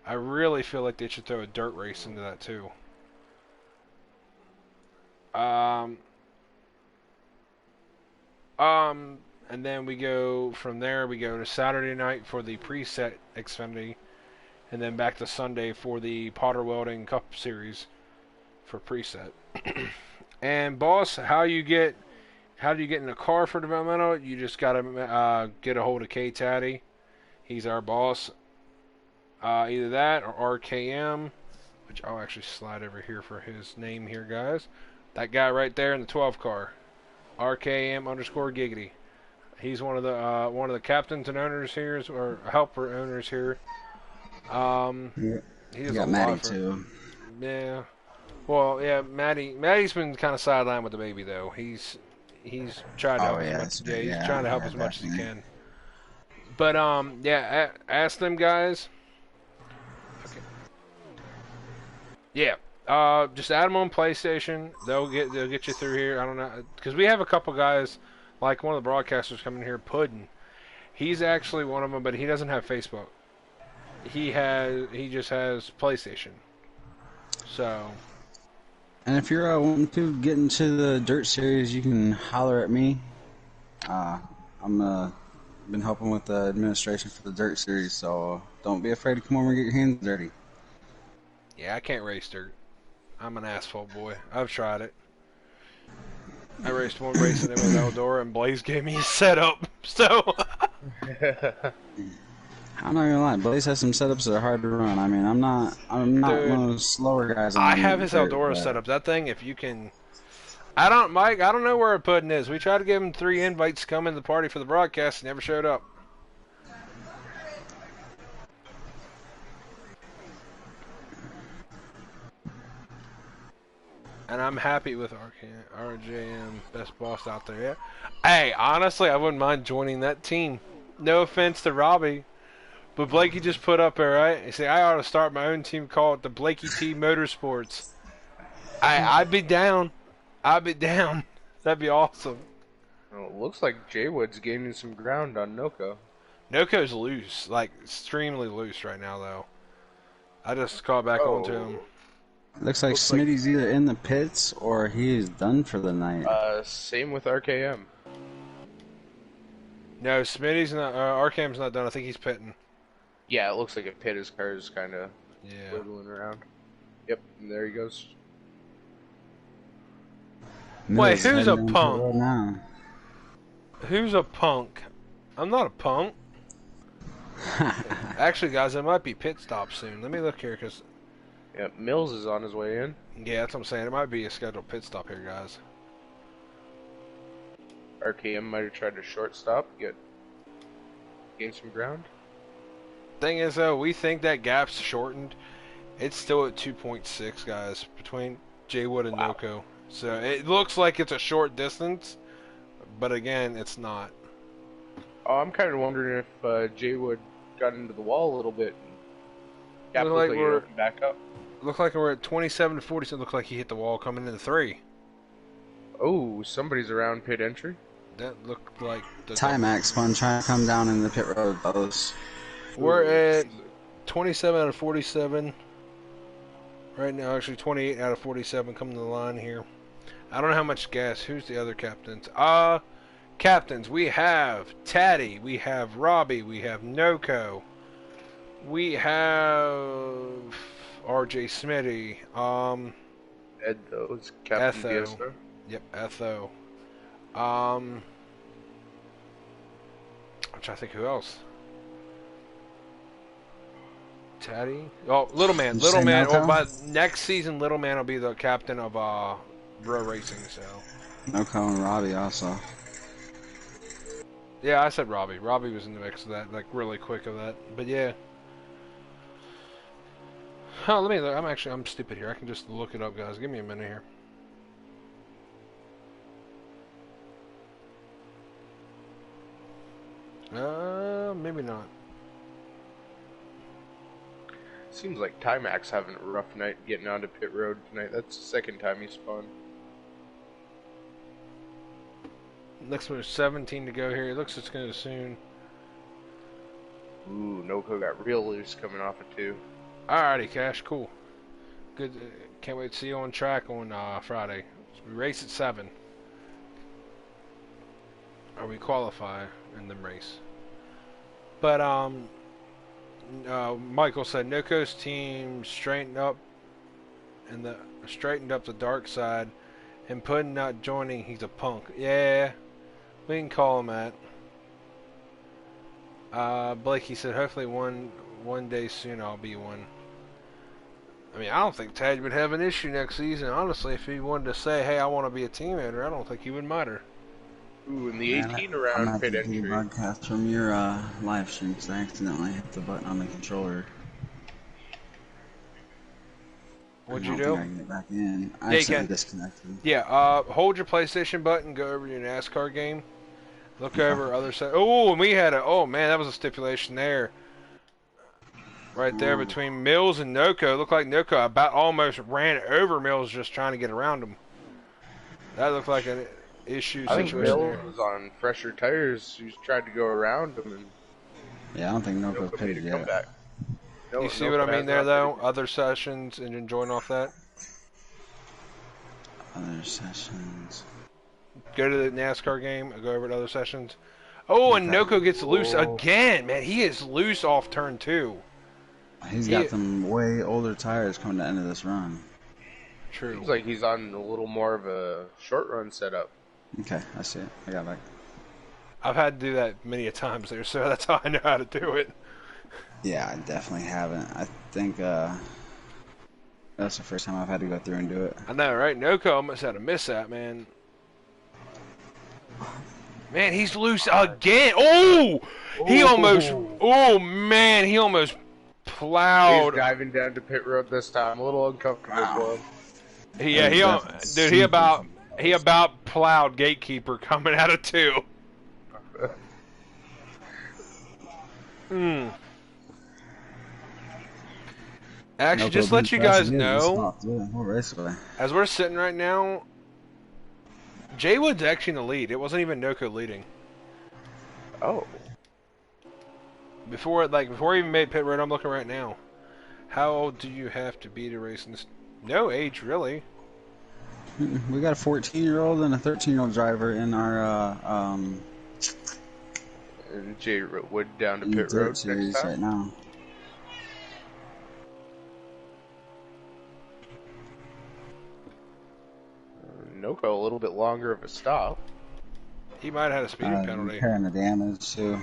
I really feel like they should throw a dirt race into that too. And then we go from there. We go to Saturday night for the preset Xfinity, and then back to Sunday for the Potter Welding Cup Series for preset. And boss, how do you get in a car for developmental? You just gotta get a hold of K Taddy. He's our boss. Either that or RKM, which I'll actually slide over here for his name here, guys. That guy right there in the 12 car, RKM _ Giggity. He's one of the captains and owners here, or helper owners here. Yeah. He You does got a Maddie lot for, too. yeah. Well, yeah, Maddie's been kind of sidelined with the baby though. He's trying to Oh help as yeah, much. that's Yeah, right. he's Yeah, trying to help yeah, as much as he definitely. can. But yeah, ask them guys. Okay. Yeah. Just add them on PlayStation. They'll get you through here. I don't know, because we have a couple guys, like one of the broadcasters coming here, Puddin. He's actually one of them, but he doesn't have Facebook. He just has PlayStation. So. And if you're wanting to get into the dirt series, you can holler at me. I'm been helping with the administration for the dirt series, so don't be afraid to come over and get your hands dirty. Yeah, I can't race dirt. I'm an asphalt boy. I've tried it. I raced one race and it was Eldora, and Blaze gave me a setup. So I'm not gonna lie, Blaze has some setups that are hard to run. I mean, I'm not dude, one of those slower guys I have on his dirt, Eldora but setup. That thing, if you can, Mike, I don't know where Puddin is. We tried to give him 3 invites to come in the party for the broadcast. He never showed up. And I'm happy with RJM, best boss out there. Yeah. Hey, honestly, I wouldn't mind joining that team. No offense to Robbie, but Blakey just put up there, right? He said I ought to start my own team called the Blakey T Motorsports. I'd be down. I'd be down. That'd be awesome. Well, it looks like Jay Wood's gaining some ground on Noko. Noko's loose, like extremely loose right now, though. I just caught back onto him. looks like Looks like- Smitty's either in the pits or he's done for the night. Same with RKM. No, Smitty's not. Arcam's not done. I think he's pitting. Yeah, it looks like a pit. His car is kind of Yeah. wiggling around. Yep, and there he goes. Wait, Mills who's a heading into punk? the road now. Who's a punk? I'm not a punk. Actually, guys, it might be pit stop soon. Let me look here, cause Yep, Mills is on his way in. yeah, that's what I'm saying. It might be a scheduled pit stop here, guys. RKM might have tried to shortstop, gain some ground. Thing is, though, we think that gap's shortened. It's still at 2.6, guys, between Jay Wood and Wow. Noko. So it looks like it's a short distance, but again, it's not. Oh, I'm kind of wondering if Jay Wood got into the wall a little bit. And gap Look looked like like it we're- opened back up. Look like we're at 27 to 40. So it looks like he hit the wall coming into 3. Oh, somebody's around pit entry. That looked like the Timax spun trying to come down in the pit road, fellas. We're at 27 out of 47 right now. Actually, 28 out of 47 coming to the line here. I don't know how much gas. Who's the other captains? Captains. We have Taddy. We have Robbie. We have Noko. We have RJ Smitty. Ed, though, is Captain Etho. DSO. Yep, Etho. I'm trying to think who else. Taddy. Oh, Little Man. Did you Little say Man. Noko? Or by next season, Little Man will be the captain of Bro Racing. So. Noko and Robbie also. Yeah, I said Robbie. Robbie was in the mix of that, like really quick of that. But yeah. Oh, let me. I'm stupid here. I can just look it up, guys. Give me a minute here. Maybe not. Seems like Timax having a rough night getting onto pit road tonight. That's the second time he spawned. Next one is 17 to go here. It looks it's going to soon. Ooh, Noko got real loose coming off of 2. Alrighty, Cash. Cool. Good. Can't wait to see you on track on Friday. We race at 7. Or we qualify and then race. But Michael said Noko's team straightened up the dark side, and Puddin not joining. He's a punk. Yeah, we can call him that. Blakey said hopefully one day soon I'll be one. I mean, I don't think Tad would have an issue next season. Honestly, if he wanted to say, "Hey, I want to be a team editor," I don't think he would matter. Ooh, in the Man, 18 I'm around gonna pit have to do entry. broadcast from your live stream because I accidentally hit the button on the controller. What'd I you don't do? think I can get back in. I Yeah, you accidentally can. disconnected. Yeah, hold your PlayStation button, go over to your NASCAR game, look over other side. Oh, and we had oh man, that was a stipulation there. Right there Ooh. between Mills and Noko. Looked like Noko about almost ran over Mills just trying to get around him. That looked like an issue I think situation Mills there. was on fresher tires. He tried to go around him and Yeah, I don't think Noko's Noko made pitted a yet. comeback. No, You see Noko what I mean has there, not though? pitted. Other sessions and enjoying off that. Other sessions. Go to the NASCAR game, go over to other sessions. Oh, and Noko gets loose Whoa. again. Man, he is loose off turn 2. He's He- got some way older tires coming to the end of this run. True. Seems like he's on a little more of a short run setup. Okay, I see it. I got it. I've had to do that many a times there, so that's how I know how to do it. Yeah, I definitely haven't. I think that's the first time I've had to go through and do it. I know, right? Noko almost had a miss that, man. Man, he's loose again. Oh! He almost... Ooh. Oh, man, he almost He's plowed. diving down to pit road this time. A little uncomfortable for him. Yeah, dude, he about plowed Gatekeeper coming out of 2. Hmm. Actually, No, just to let you guys know, raceway. as we're sitting right now, Jay Wood's actually in the lead. It wasn't even Noko leading. Oh. Before he even made pit road, I'm looking right now. How old do you have to be to race in this? No age, really. We got a 14-year-old and a 13-year-old driver in our And Jay Wood down to pit dirt road series next time. right now. Noko a little bit longer of a stop. He might have had a speeding penalty. Repairing the damage too.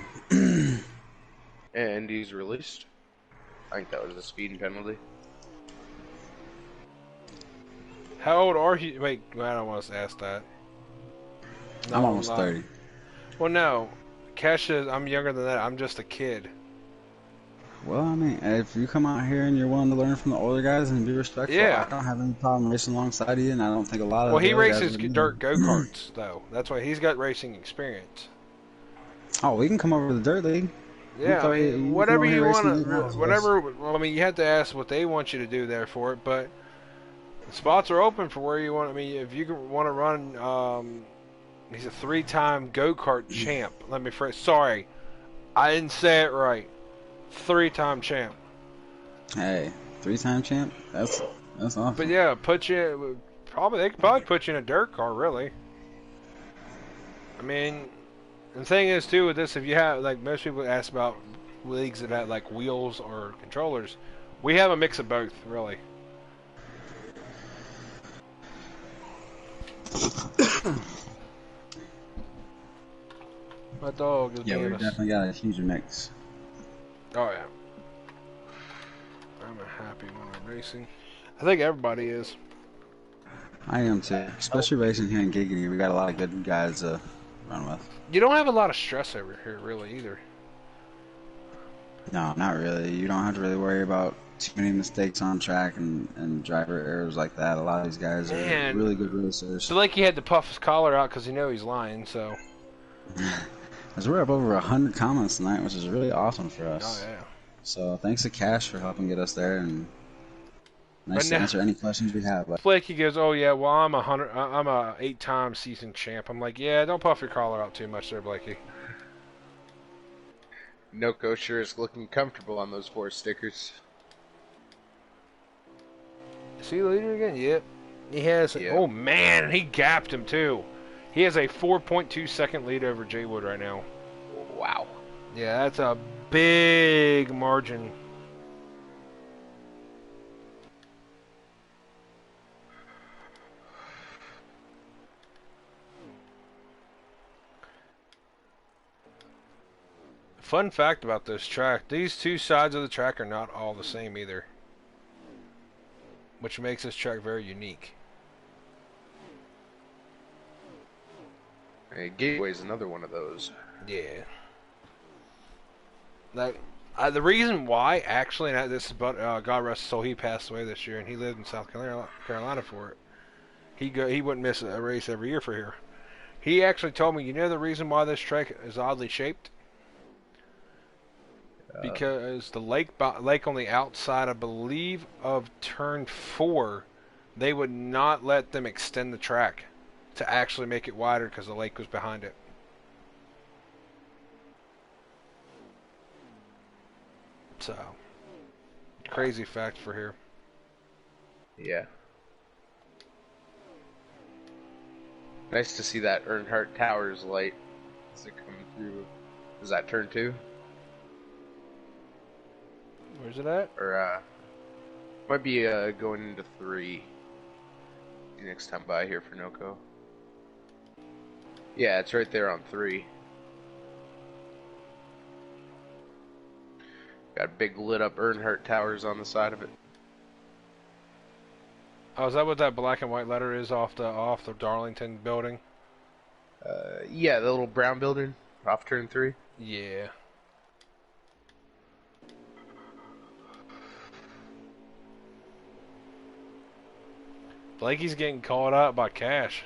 And he's released. I think that was a speeding penalty. How old are you? Wait, I don't want to ask that. No, I'm almost 30. Well, no. Cash says I'm younger than that. I'm just a kid. Well, I mean, if you come out here and you're willing to learn from the older guys and be respectful, Yeah. I don't have any problem racing alongside you, and I don't think a lot of Well, he the other guys races would dirt either. go-karts, though. That's why he's got racing experience. Oh, we can come over to the dirt league. Yeah, I mean, whatever you want to, whatever. Us. Well, I mean, you have to ask what they want you to do there for it, but the spots are open for where you want. I mean, if you want to run, he's a 3-time go-kart champ. Let me phrase. Sorry, I didn't say it right. 3-time champ. Hey, 3-time champ? That's awesome. But yeah, they could probably put you in a dirt car, really. I mean, the thing is too with this, if you have most people ask about leagues that have like wheels or controllers, we have a mix of both, really. My dog is Yeah, we being definitely got a huge mix. Oh yeah. I'm happy when I'm racing. I think everybody is. I am too, especially racing here in Giggity. We got a lot of good guys to run with. You don't have a lot of stress over here, really, either. No, not really. You don't have to really worry about too many mistakes on track and driver errors like that. A lot of these guys are really good racers. So like he had to puff his collar out because he know he's lying, so. As we're up over 100 comments tonight, which is really awesome for us. Oh yeah. So thanks to Cash for helping get us there, and nice to answer any questions we have. But Blakey goes, "Oh yeah, well I'm a 8-time season champ." I'm like, "Yeah, don't puff your collar out too much, there, Blakey." Noko sure is looking comfortable on those 4 stickers. Is he the leader again? Yep. He has. Yeah. Oh man, he gapped him too. He has a 4.2 second lead over Jay Wood right now. Wow. Yeah, that's a big margin. Fun fact about this track, these two sides of the track are not all the same either, which makes this track very unique. Hey, Gateway's another one of those. Yeah. Like, the reason why, actually, and this is but God rest his soul, he passed away this year, and he lived in South Carolina for it. He wouldn't miss a race every year for here. He actually told me, you know the reason why this track is oddly shaped? Because the lake on the outside, I believe, of turn 4, they would not let them extend the track to actually make it wider because the lake was behind it. So, crazy fact for here. Yeah. Nice to see that Earnhardt Towers light as it come through. Is that turn 2? Where's it at? Or, might be going into 3. you next time by here for Noco. Yeah, it's right there on 3. Got big lit up Earnhardt towers on the side of it. Oh, is that what that black and white letter is off the Darlington building? Yeah, the little brown building off turn 3. Yeah. Blakey's getting called out by Cash.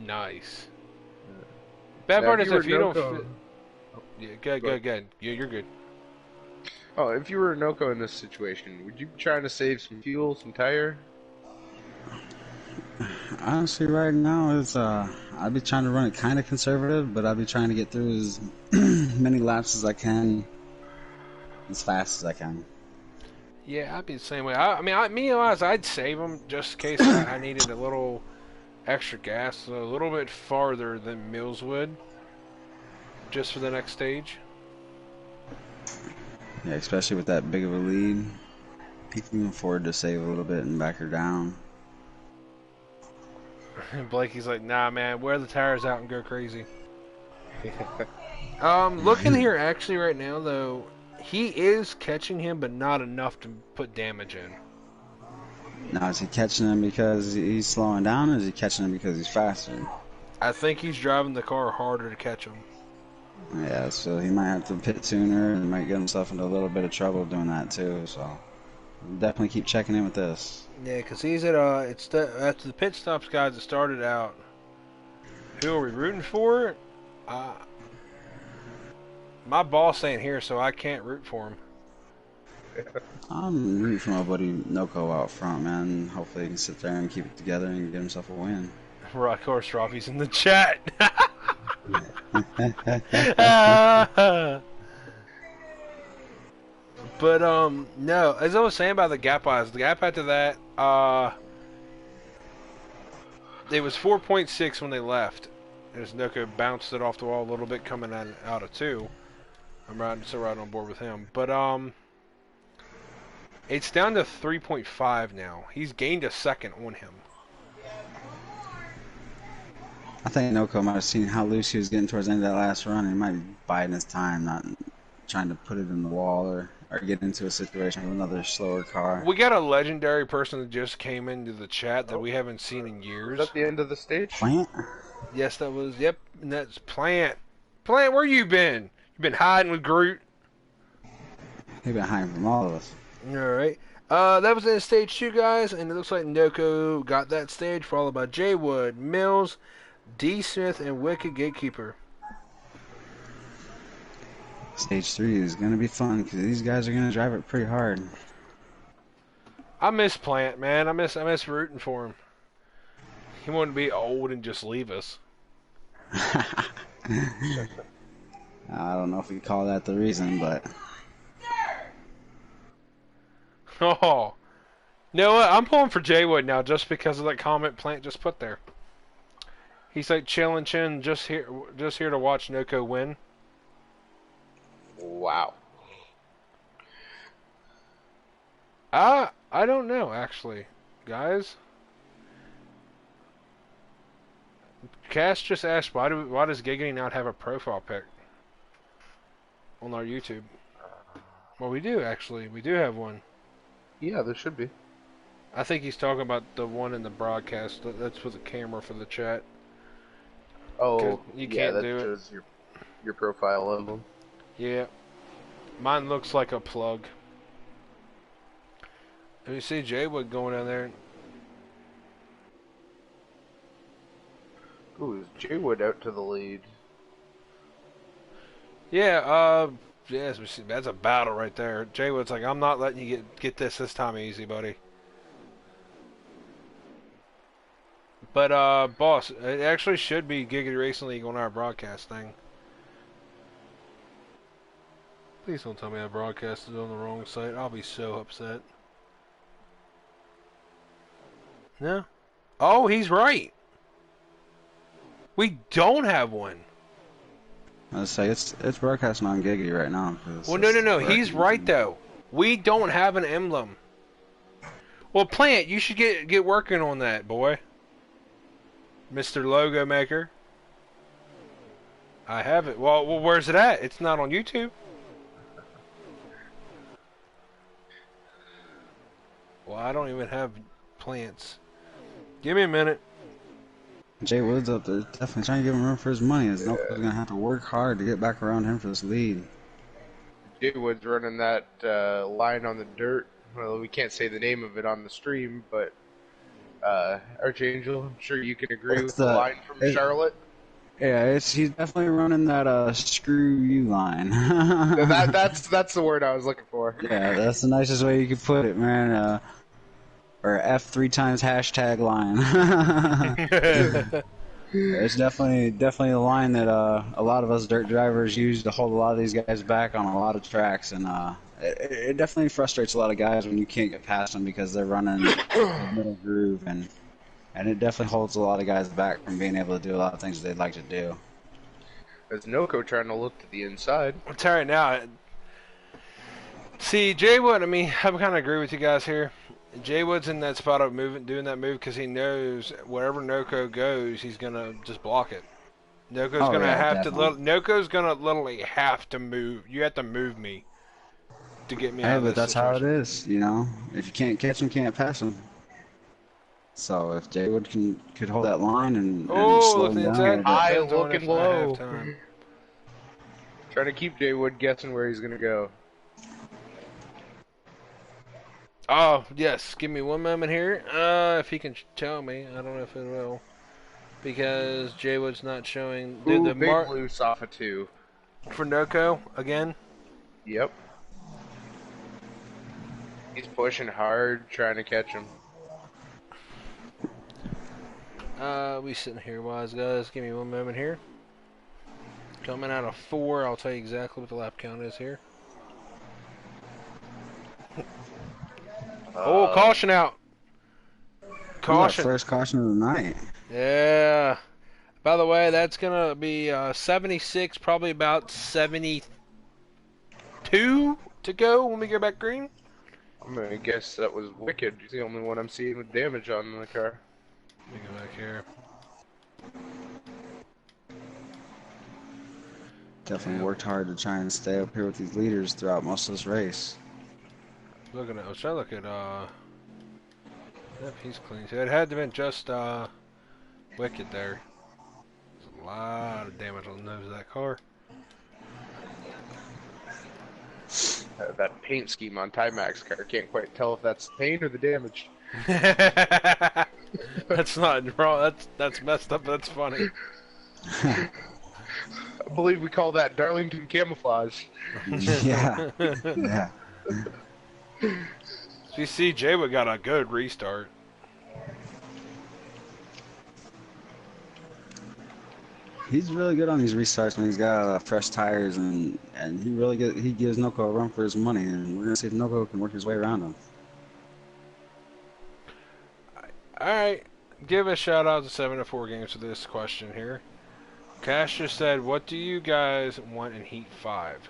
Nice. Bad part is if you don't. Yeah, good. Yeah, you're good. Oh, if you were a Noco in this situation, would you be trying to save some fuel, some tire? Honestly, right now, I'd be trying to run it kind of conservative, but I'd be trying to get through as many laps as I can, as fast as I can. Yeah, I'd be the same way. I'd save them just in case I needed a little extra gas, so a little bit farther than Mills would, just for the next stage. Yeah, especially with that big of a lead, he can afford to save a little bit and back her down. And Blakey's like, nah, man, wear the tires out and go crazy. Looking here actually right now, though, he is catching him, but not enough to put damage in. Now, is he catching him because he's slowing down, or is he catching him because he's faster? I think he's driving the car harder to catch him. Yeah, so he might have to pit sooner and might get himself into a little bit of trouble doing that too. So definitely keep checking in with this. Yeah, because he's at after the pit stops, guys. It started out. Who are we rooting for? My boss ain't here, so I can't root for him. I'm rooting for my buddy Noko out front, man. Hopefully he can sit there and keep it together and get himself a win. Right, of course, Robbie's in the chat. But no, as I was saying about the gap after that, it was 4.6 when they left. As Noko bounced it off the wall a little bit coming out of 2. I'm still right on board with him. But it's down to 3.5 now. He's gained a second on him. I think Noko might have seen how loose he was getting towards the end of that last run, and he might be biding his time, not trying to put it in the wall or get into a situation with another slower car. We got a legendary person that just came into the chat that we haven't seen in years. Is that the end of the stage? Plant? Yes, that was. Yep, and that's Plant. Plant, where you been? You been hiding with Groot? He's been hiding from all of us. All right. That was in stage 2, guys, and it looks like Noko got that stage, followed by J Wood, Mills, D Smith, and Wicked Gatekeeper. Stage 3 is going to be fun because these guys are going to drive it pretty hard. I miss Plant, man. I miss rooting for him. He wanted to be old and just leave us. I don't know if we call that the reason, but... Oh. You know what? I'm pulling for J Wood now just because of that comment Plant just put there. He's like chilling, just here to watch Noko win. Wow. I don't know, actually, guys. Cass just asked why does Giggity not have a profile pic on our YouTube? Well, we do actually. We do have one. Yeah, there should be. I think he's talking about the one in the broadcast. That's with the camera for the chat. Oh, you yeah, can't that do it. shows your profile emblem. Yeah. Mine looks like a plug. Let me see Jay Wood going down there. Ooh, is J Wood out to the lead? Yeah, yes, that's a battle right there. Jay Wood's like, I'm not letting you get this time easy, buddy. But, boss, it actually should be Giggity Racing League on our broadcast thing. Please don't tell me I broadcasted on the wrong site. I'll be so upset. No? Oh, he's right. We don't have one. I was say it's broadcasting on Giggity right now. Well, no. He's right though. We don't have an emblem. Well, Plant, you should get working on that, boy. Mr. Logo Maker. I have it. Well, where's it at? It's not on YouTube. Well, I don't even have Plants. Give me a minute. Jay Woods up there definitely trying to give him room for his money. As Noko's gonna have to work hard to get back around him for this lead. Jay Wood's running that line on the dirt. Well, we can't say the name of it on the stream, but Archangel, I'm sure you can agree with the line from Charlotte. Yeah, he's definitely running that screw you line. that's the word I was looking for. Yeah, that's the nicest way you could put it, man. Or F3 times hashtag line. It's definitely a line that a lot of us dirt drivers use to hold a lot of these guys back on a lot of tracks, and it definitely frustrates a lot of guys when you can't get past them because they're running the middle groove, and it definitely holds a lot of guys back from being able to do a lot of things they'd like to do. There's Noko trying to look to the inside. I'll tell you right now. See, Jay Wood, I mean, I kind of agree with you guys here. Jay Wood's in that spot of doing that move because he knows wherever Noko goes, he's gonna just block it. Noko's Noko's gonna literally have to move. You have to move me to get me out of this that's situation. how it is, you know. If you can't catch him, can't pass him. So if Jay Wood could hold that line and slow him down, high, looking low, trying to keep Jay Wood guessing where he's gonna go. Oh, yes. Give me one moment here. If he can tell me. I don't know if it will. Because Jay Wood's not showing. Ooh, the big loose off of 2. For Noko, again? Yep. He's pushing hard, trying to catch him. We sitting here, wise guys. Give me one moment here. Coming out of 4, I'll tell you exactly what the lap count is here. Oh, caution out. Caution. First caution of the night. Yeah. By the way, that's going to be 76, probably about 72 to go when we go back green. I'm going to guess that was Wicked. He's the only one I'm seeing with damage on the car. Let me go back here. Definitely worked hard to try and stay up here with these leaders throughout most of this race. I was trying to look at, yep, he's clean. So it had to have been just, Wicked there. There's a lot of damage on the nose of that car. That paint scheme on Timac's car, can't quite tell if that's the paint or the damage. That's not wrong. That's messed up. But that's funny. I believe we call that Darlington camouflage. Yeah. Yeah. So you see, Jay Wood got a good restart. He's really good on these restarts when he's got fresh tires, and he gives Noko a run for his money, and we're gonna see if Noko can work his way around him. All right, give a shout out to 7-4 Games for this question here. Cash just said, "What do you guys want in Heat 5?"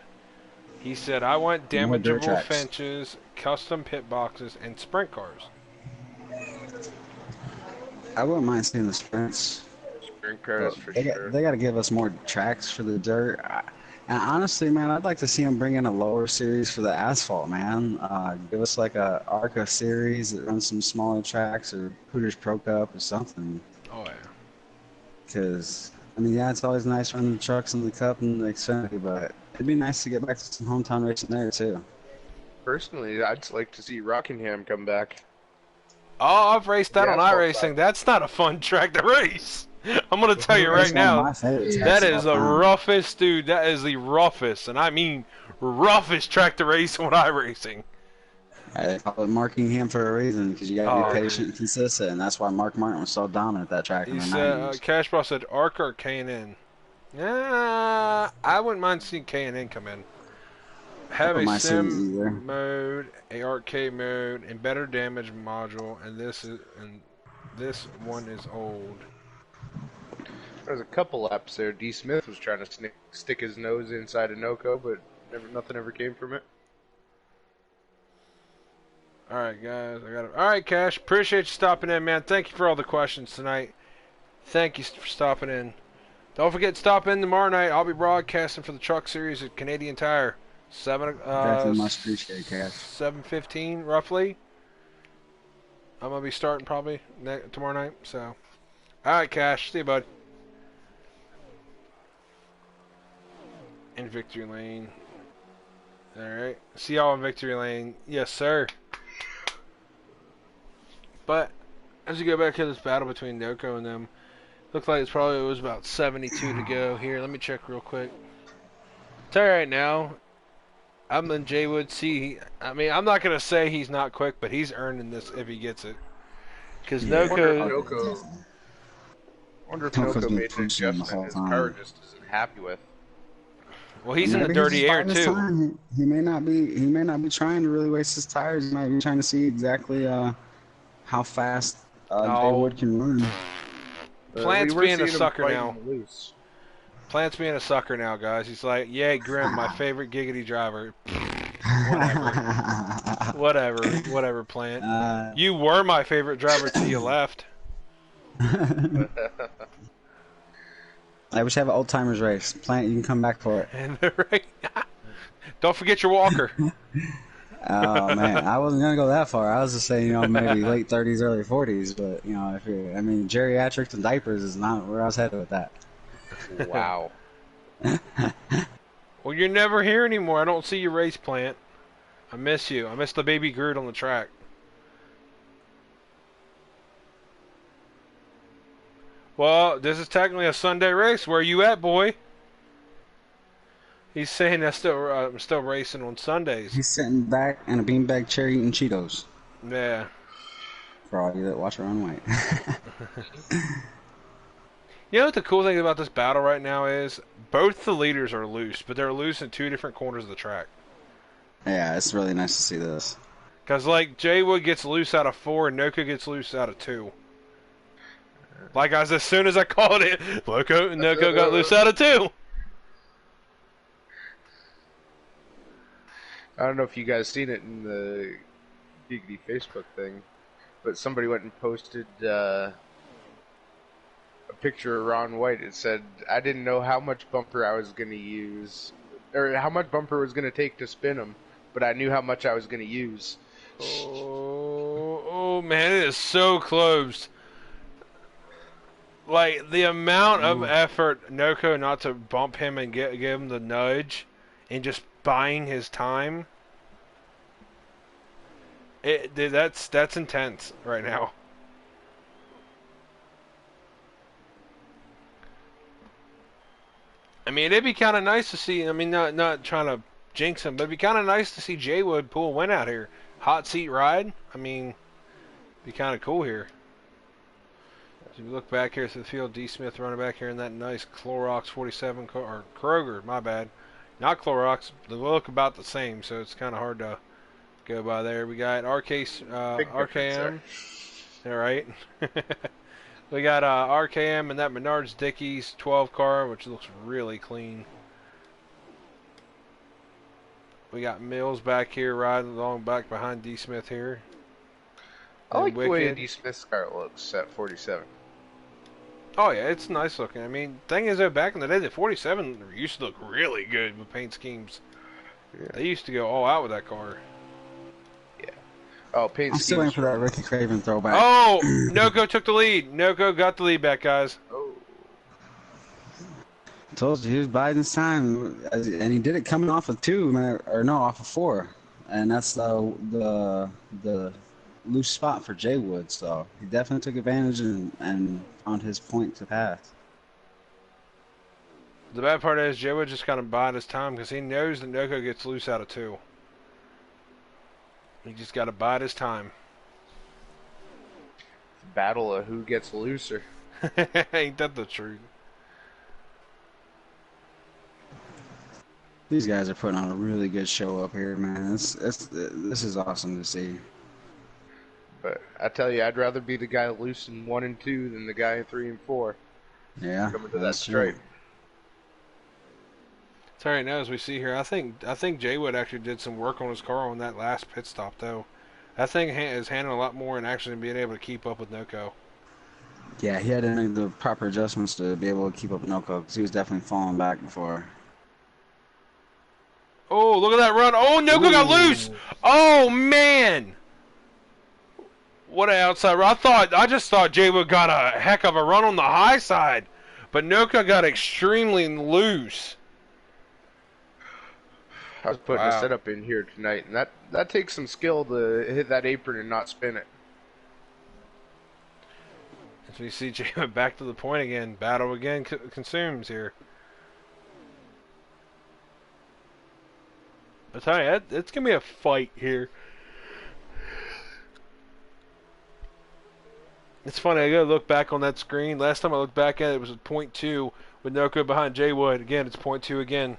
He said, "I want damageable fences, custom pit boxes, and sprint cars." I wouldn't mind seeing the sprints. Sprint cars for they sure. They got to give us more tracks for the dirt. And honestly, man, I'd like to see them bring in a lower series for the asphalt, man. Give us like a ARCA series that runs some smaller tracks, or Hooters Pro Cup or something. Oh yeah. Because I mean, yeah, it's always nice running the trucks in the Cup and the Xfinity, but it'd be nice to get back to some hometown racing there too. Personally, I'd like to see Rockingham come back. Oh, I've raced that on iRacing. That's not a fun track to race. I'm gonna tell you right now, that is the roughest, dude. That is the roughest, and I mean roughest track to race on iRacing. I call it marking him for a reason, because you gotta be patient and consistent, and that's why Mark Martin was so dominant at that track in the 90s. Cash Ball said ARC or K&N. I wouldn't mind seeing K&N come in. Have a sim mode, a arcade mode, and better damage module, and this one is old. There's a couple laps there. D. Smith was trying to stick his nose inside a Noco, but nothing ever came from it. All right, guys. I got it. All right, Cash. Appreciate you stopping in, man. Thank you for all the questions tonight. Thank you for stopping in. Don't forget to stop in tomorrow night. I'll be broadcasting for the Truck Series at Canadian Tire. Definitely much appreciated, Cash. 7:15 roughly. I'm gonna be starting probably tomorrow night. So, all right, Cash. See you, bud. In victory lane. All right. See y'all in victory lane. Yes, sir. But as you go back to this battle between Noco and them, looks like it was about 72 to go. Here, let me check real quick. Tell you right now, I'm in Jaywood. See, I mean, I'm not gonna say he's not quick, but he's earning this if he gets it. Because Noco. I wonder if Noco made an adjustment his car just isn't happy with. Well, he's in the dirty air too. He may not be trying to really waste his tires. He might be trying to see exactly how fast Jaywood can run. Plant's being a sucker now. Plant's being a sucker now, guys. He's like, "Yeah, Grim, my favorite Giggity driver." Whatever, Plant. You were my favorite driver till you left. I wish I have an old timers race. Plant, you can come back for it. And right. Don't forget your walker. Oh man, I wasn't gonna go that far. I was just saying, maybe late 30s, early 40s. But geriatrics and diapers is not where I was headed with that. Wow. Well, you're never here anymore. I don't see you race, Plant. I miss you. I miss the baby Groot on the track. Well, this is technically a Sunday race. Where are you at, boy? He's saying I'm still racing on Sundays. He's sitting back in a beanbag chair eating Cheetos. Yeah. For all you that watch our own weight. You know what the cool thing about this battle right now is? Both the leaders are loose, but they're loose in two different corners of the track. Yeah, it's really nice to see this. Because, like, Jaywood gets loose out of 4 and Noco gets loose out of 2. Like, as soon as I called it, Noco got loose out of 2. I don't know if you guys seen it in the Giggity Facebook thing, but somebody went and posted a picture of Ron White. It said, "I didn't know how much bumper I was going to use, or how much bumper was going to take to spin him, but I knew how much I was going to use." Oh man, it is so close. Like, the amount of effort Noco not to bump him and give him the nudge and just buying his time. Dude, that's intense right now. I mean, it'd be kind of nice to see. I mean, not trying to jinx him, but it'd be kind of nice to see Jaywood pull a win out here. Hot seat ride. I mean, be kind of cool here. If you look back here to the field, D. Smith running back here in that nice Clorox 47 car, or Kroger, my bad. Not Clorox. They look about the same, so it's kind of hard to go by there. We got RKM. All right. We got RKM and that Menards Dickies 12 car, which looks really clean. We got Mills back here riding along back behind D. Smith here. I like the way D. Smith's car looks at 47. Oh yeah, it's nice looking. I mean, thing is though, back in the day, the 47 used to look really good with paint schemes. Yeah. They used to go all out with that car. Yeah. Oh, paint schemes. I'm still waiting for that Ricky Craven throwback. Oh, Noco took the lead. Noco got the lead back, guys. Oh. I told you he was biding his time, and he did it coming off of 2, off of 4, and that's the loose spot for Jaywood, so he definitely took advantage and found his point to pass. The bad part is Jaywood just kind of biding his time because he knows that Noco gets loose out of 2. He just got to bide his time. Battle of who gets looser. Ain't that the truth? These guys are putting on a really good show up here, man. This is awesome to see. But I tell you, I'd rather be the guy loose in 1 and 2 than the guy in 3 and 4. Yeah, coming to that that's true. stripe. So right now, as we see here, I think Jay Wood actually did some work on his car on that last pit stop, though. That thing is handling a lot more and actually being able to keep up with Noco. Yeah, he had to make the proper adjustments to be able to keep up with Noko because he was definitely falling back before. Oh, look at that run! Oh, Noco got loose! Ooh. Oh man! What an outside run! I just thought Jay Wood got a heck of a run on the high side, but Noco got extremely loose. I was putting a Wow. setup in here tonight, and that takes some skill to hit that apron and not spin it. As we see Jay Wood back to the point again, battle again consumes here. I tell you, it's gonna be a fight here. It's funny. I gotta look back on that screen. Last time I looked back at it, it was at .2 with Noco behind Jay Wood. Again, it's .2 again.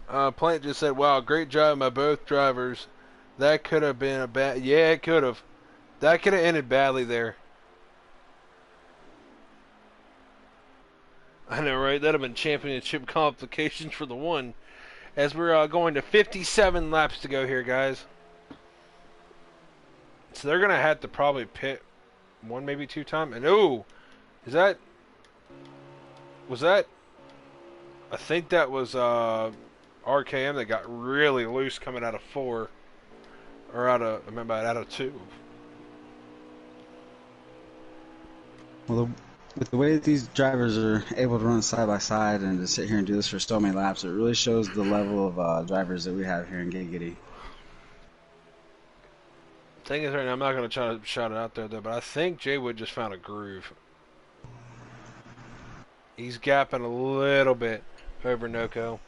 Plant just said, "Wow, great job by both drivers. That could have been a bad. Yeah, it could have. That could have ended badly there. I know, right? That'd have been championship complications for the one. As we're going to 57 laps to go here, guys. So they're gonna have to probably pit one, maybe two times. And oh, is that? Was that? I think that was RKM that got really loose coming out of 4, or out of 2. Well, with the way that these drivers are able to run side by side and to sit here and do this for so many laps, it really shows the level of drivers that we have here in Giggity. Thing is, right now I'm not gonna try to shout it out there though, but I think Jay Wood just found a groove. He's gapping a little bit over Noco.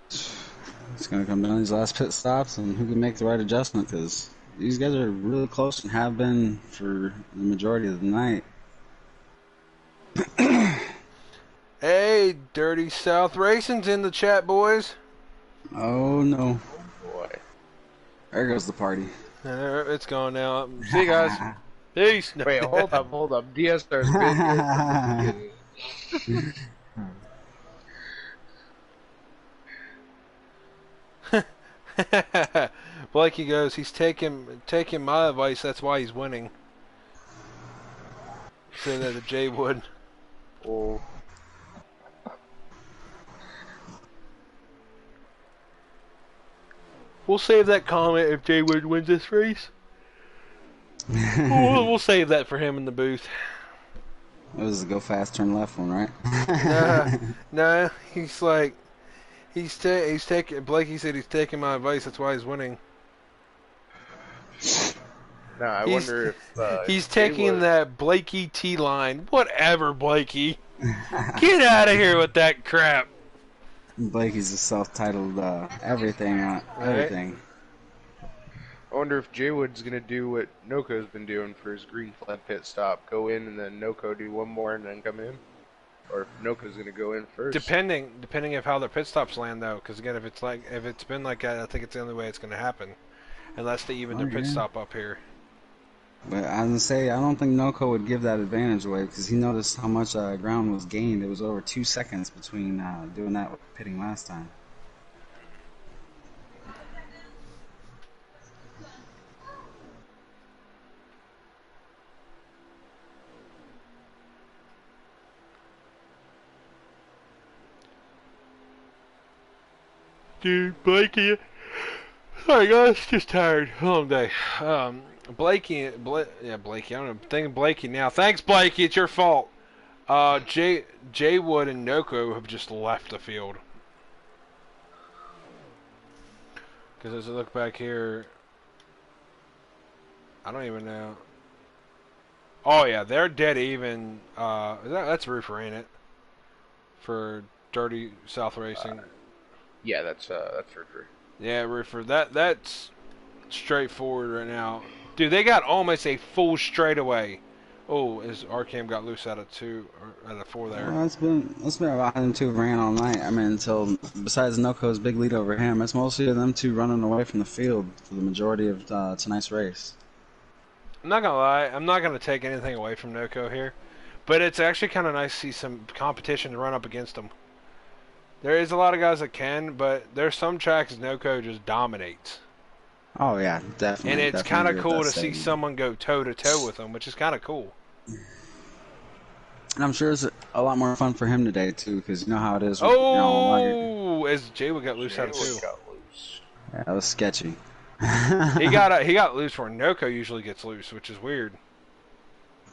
It's going to come down to these last pit stops and who can make the right adjustment because these guys are really close and have been for the majority of the night. Hey, Dirty South Racing's in the chat, boys. Oh no. Oh boy. There goes the party. It's gone now. See you guys. Peace. Wait, hold up. DSR's been here. Blakey goes, he's taking my advice, that's why he's winning. Saying that to Jay Wood. Oh. We'll save that comment if Jay Wood wins this race. We'll save that for him in the booth. It was a go fast, turn left one, right? Nah, he's like, he's taking, Blakey said he's taking my advice, that's why he's winning. Now I wonder if he's Jay taking Wood- that Blakey T line. Whatever, Blakey. Get out of here with that crap. Blakey's a self-titled everything. Everything. I wonder if Jay Wood's gonna do what Noco's been doing for his green flag pit stop. Go in and then Noco do one more and then come in. Or if Noco's gonna go in first. Depending of how their pit stops land, though, because again, if it's been like that, I think it's the only way it's going to happen, unless they even their pit stop up here. But I was gonna say, I don't think Noco would give that advantage away because he noticed how much ground was gained. It was over 2 seconds between doing that with pitting last time. Dude, Blakey. Sorry guys, just tired. Long day. Blakey. I don't know. I'm thinking Blakey now. Thanks, Blakey. It's your fault. Jay Wood and Noco have just left the field. Because as I look back here, I don't even know. Oh yeah, they're dead even. That's Roofer, ain't it? For Dirty South Racing. Yeah, that's for free. Yeah, Roofer. That's straightforward right now. Dude, they got almost a full straightaway. Oh, his RKM got loose out of 2 or out of 4 there. Well, it's been about them two ran all night. I mean, until besides Noco's big lead over him, it's mostly them two running away from the field for the majority of tonight's race. I'm not gonna lie. I'm not gonna take anything away from NoCo here, but it's actually kind of nice to see some competition to run up against them. There is a lot of guys that can, but there's some tracks NoCo just dominates. Oh yeah, And definitely, it's definitely kind of agree with cool that to see statement. someone go toe to toe with them, which is kind of cool. And I'm sure it's a lot more fun for him today too, because you know how it is with Oh, as Jay would got loose out of Jaywood two. got loose. yeah, that was sketchy. He got loose where NoCo usually gets loose, which is weird.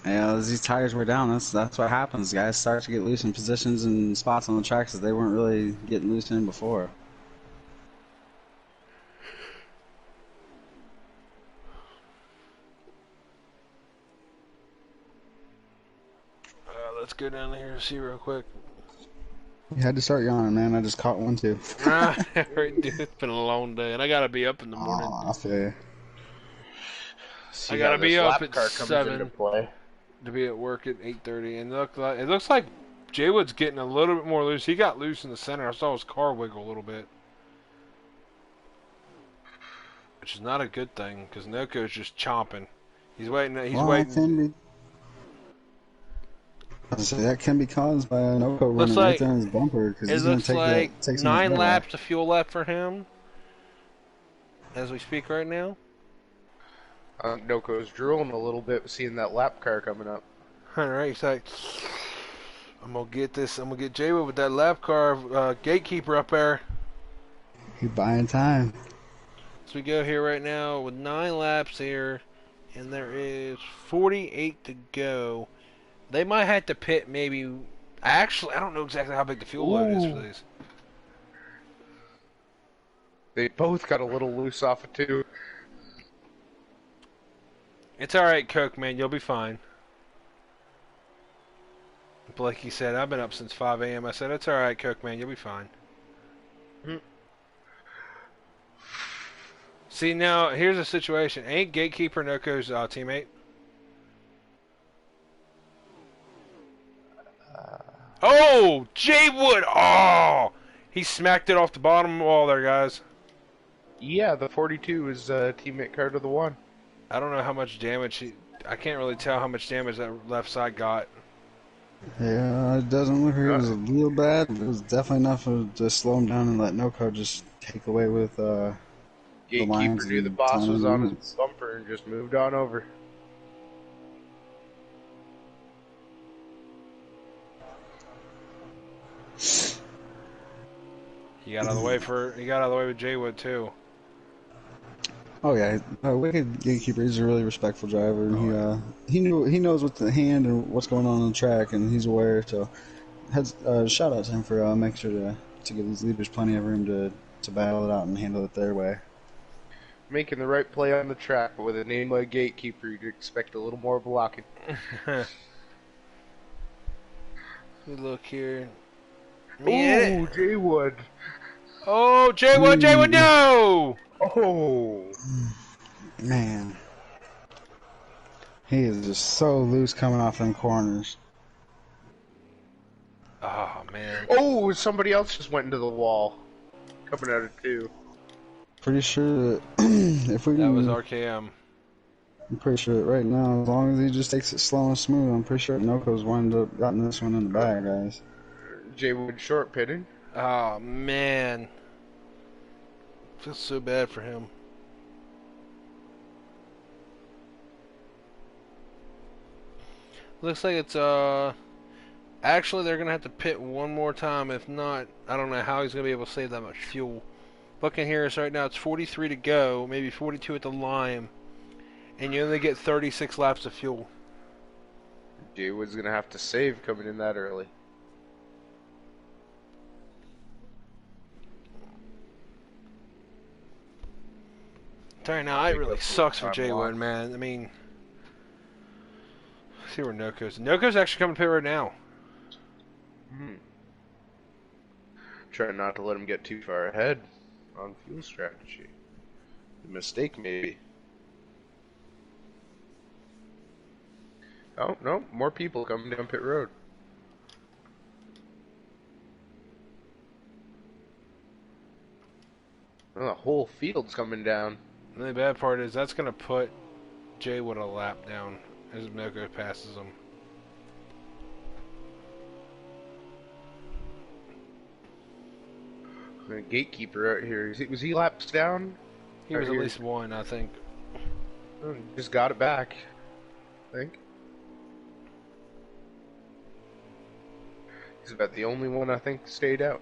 Yeah, as these tires were down, that's what happens. Guys start to get loose in positions and spots on the tracks that they weren't really getting loose in before. Let's go down here and see real quick. You had to start yawning, man. I just caught one too. Right, dude, it's been a long day, and I gotta be up in the morning. Oh, I feel you. I See how gotta be this up lap at car comes into 7 play. to be at work at 8:30, and it looks like Jay Wood's getting a little bit more loose. He got loose in the center. I saw his car wiggle a little bit, which is not a good thing because Noco's just chomping. He's waiting. He's Well, that waiting. can be. I was gonna say, that can be caused by an Oko Looks running right like there on his bumper because it he's gonna looks take that like take some of 9 that off. laps of fuel left for him as we speak right now. Noko's drooling a little bit seeing that lap car coming up. All right, he's like, I'm gonna get this. I'm gonna get Jay Wood with that lap car gatekeeper up there. He's buying time. So we go here right now with 9 laps here, and there is 48 to go. They might have to pit maybe. Actually, I don't know exactly how big the fuel load is for Ooh. these. They both got a little loose off of two. It's all right, Coke man. You'll be fine. Blakey said, "I've been up since 5 a.m." I said, "It's all right, Coke man. You'll be fine." Hmm. See now, here's a situation. Ain't Gatekeeper Noco's teammate? Oh, Jay Wood! Oh, he smacked it off the bottom wall there, guys. Yeah, the 42 is teammate car to the one. I don't know how much damage he. I can't really tell how much damage that left side got. Yeah, it doesn't look like it was a real bad. But it was definitely enough to slow him down and let Noko just take away with the Gatekeeper lines knew the and boss telling was him on his limits. bumper and just moved on over. He got out of the way he got out of the way with Jay Wood too. Oh yeah, Wicked Gatekeeper. He's a really respectful driver, and Oh, he knows what's the hand and what's going on the track, and he's aware. So, shout out to him for making sure to give these leaders plenty of room to battle it out and handle it their way. Making the right play on the track, but with a name like Gatekeeper, you'd expect a little more blocking. yeah. Good look here. Ooh, Jay Wood. Oh, Jay Wood, no! Oh. Man, he is just so loose coming off them corners. Oh, man. Oh, somebody else just went into the wall. Coming out of two. Pretty sure that if we That was can, RKM. I'm pretty sure that right now, as long as he just takes it slow and smooth, I'm pretty sure Noko's wound up gotten this one in the bag, guys. Jay Wood short pitting. Oh, man. Feels so bad for him. Looks like it's, actually, they're going to have to pit one more time. If not, I don't know how he's going to be able to save that much fuel. Looking here, so right now it's 43 to go, maybe 42 at the line. And you only get 36 laps of fuel. Jay Wood's gonna have to save coming in that early. Sorry, now it really sucks for Jay Wood, man. I mean, see where Noko's. Noko's actually coming to pit right now. Trying not to let him get too far ahead on fuel strategy. Mistake, maybe. Oh, no, more people coming down pit road. Oh, the whole field's coming down. And the bad part is that's going to put Jay would have lap down as Noko passes him. The gatekeeper out here. Was he laps down? He Out was at here? least one, I think. Oh, he just got it back, I think. He's about the only one I think stayed out.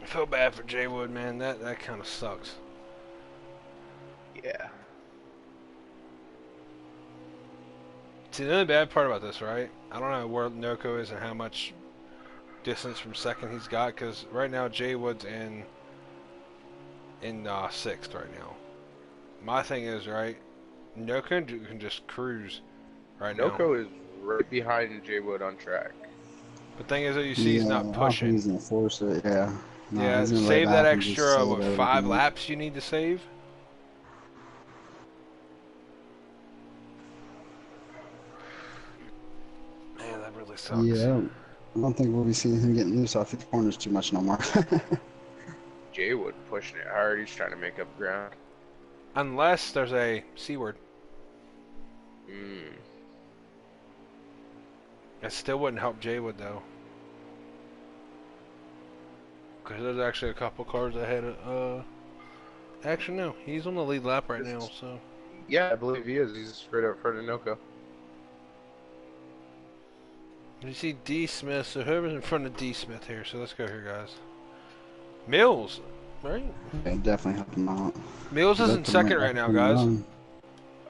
I feel bad for Jay Wood, man. That kind of sucks. Yeah. See, the only bad part about this, right? I don't know where Noko is and how much distance from second he's got, because right now Jay Wood's in sixth right now. My thing is, right, Noko can just cruise right now. Noko is right behind Jay Wood on track. The thing is that you see he's not I don't think pushing. he's gonna force it. Yeah. No, Yeah, he's gonna lay save that back and just extra, save what, 5 everything. laps you need to save? Man, that really sucks. Yeah, I don't think we'll be seeing him getting loose off these corners too much no more. Jay Wood pushing it hard. He's trying to make up ground. Unless there's a C word. That still wouldn't help Jay Wood, though. Because there's actually a couple cars ahead of... Actually, no. He's on the lead lap right now, so... Yeah, I believe he is. He's right out front of Noko. You see D. Smith, so whoever's in front of D. Smith here, so let's go here, guys. Mills, right? Yeah, definitely help him out. Mills is in Let them second run- right now, let them guys. run.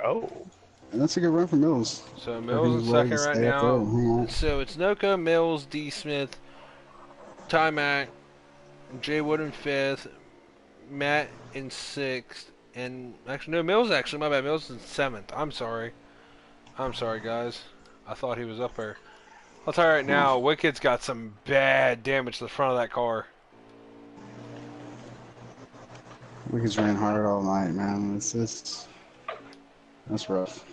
Oh. And that's a good run for Mills. So Mills He's in ready second to right stay up there and hang now. on. So it's Noko, Mills, D. Smith, Ty Mack, Jay Wood in fifth, Matt in sixth, and actually no, Mills actually, my bad, Mills in seventh. I'm sorry, guys. I thought he was up there. I'll tell you right now, Wicked's got some bad damage to the front of that car. Wicked's ran hard all night, man. That's rough.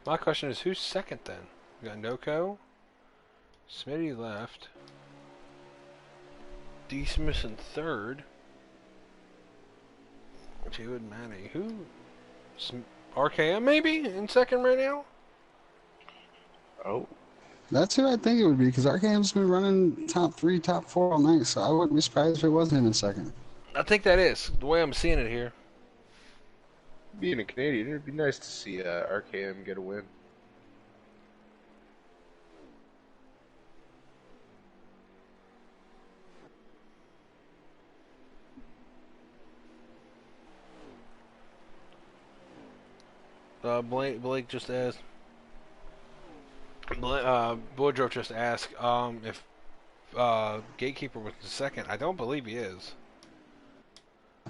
My question is, who's second then? We got Noko, Smitty left, D. Smith in third, Jay Wood, Matty. Who? RKM maybe in second right now? Oh. That's who I think it would be, because RKM's been running top 3, top 4 all night, so I wouldn't be surprised if it wasn't him in second. I think that is the way I'm seeing it here. Being a Canadian, it'd be nice to see RKM get a win. Blake just asked. Boydrove just asked if Gatekeeper was the second. I don't believe he is.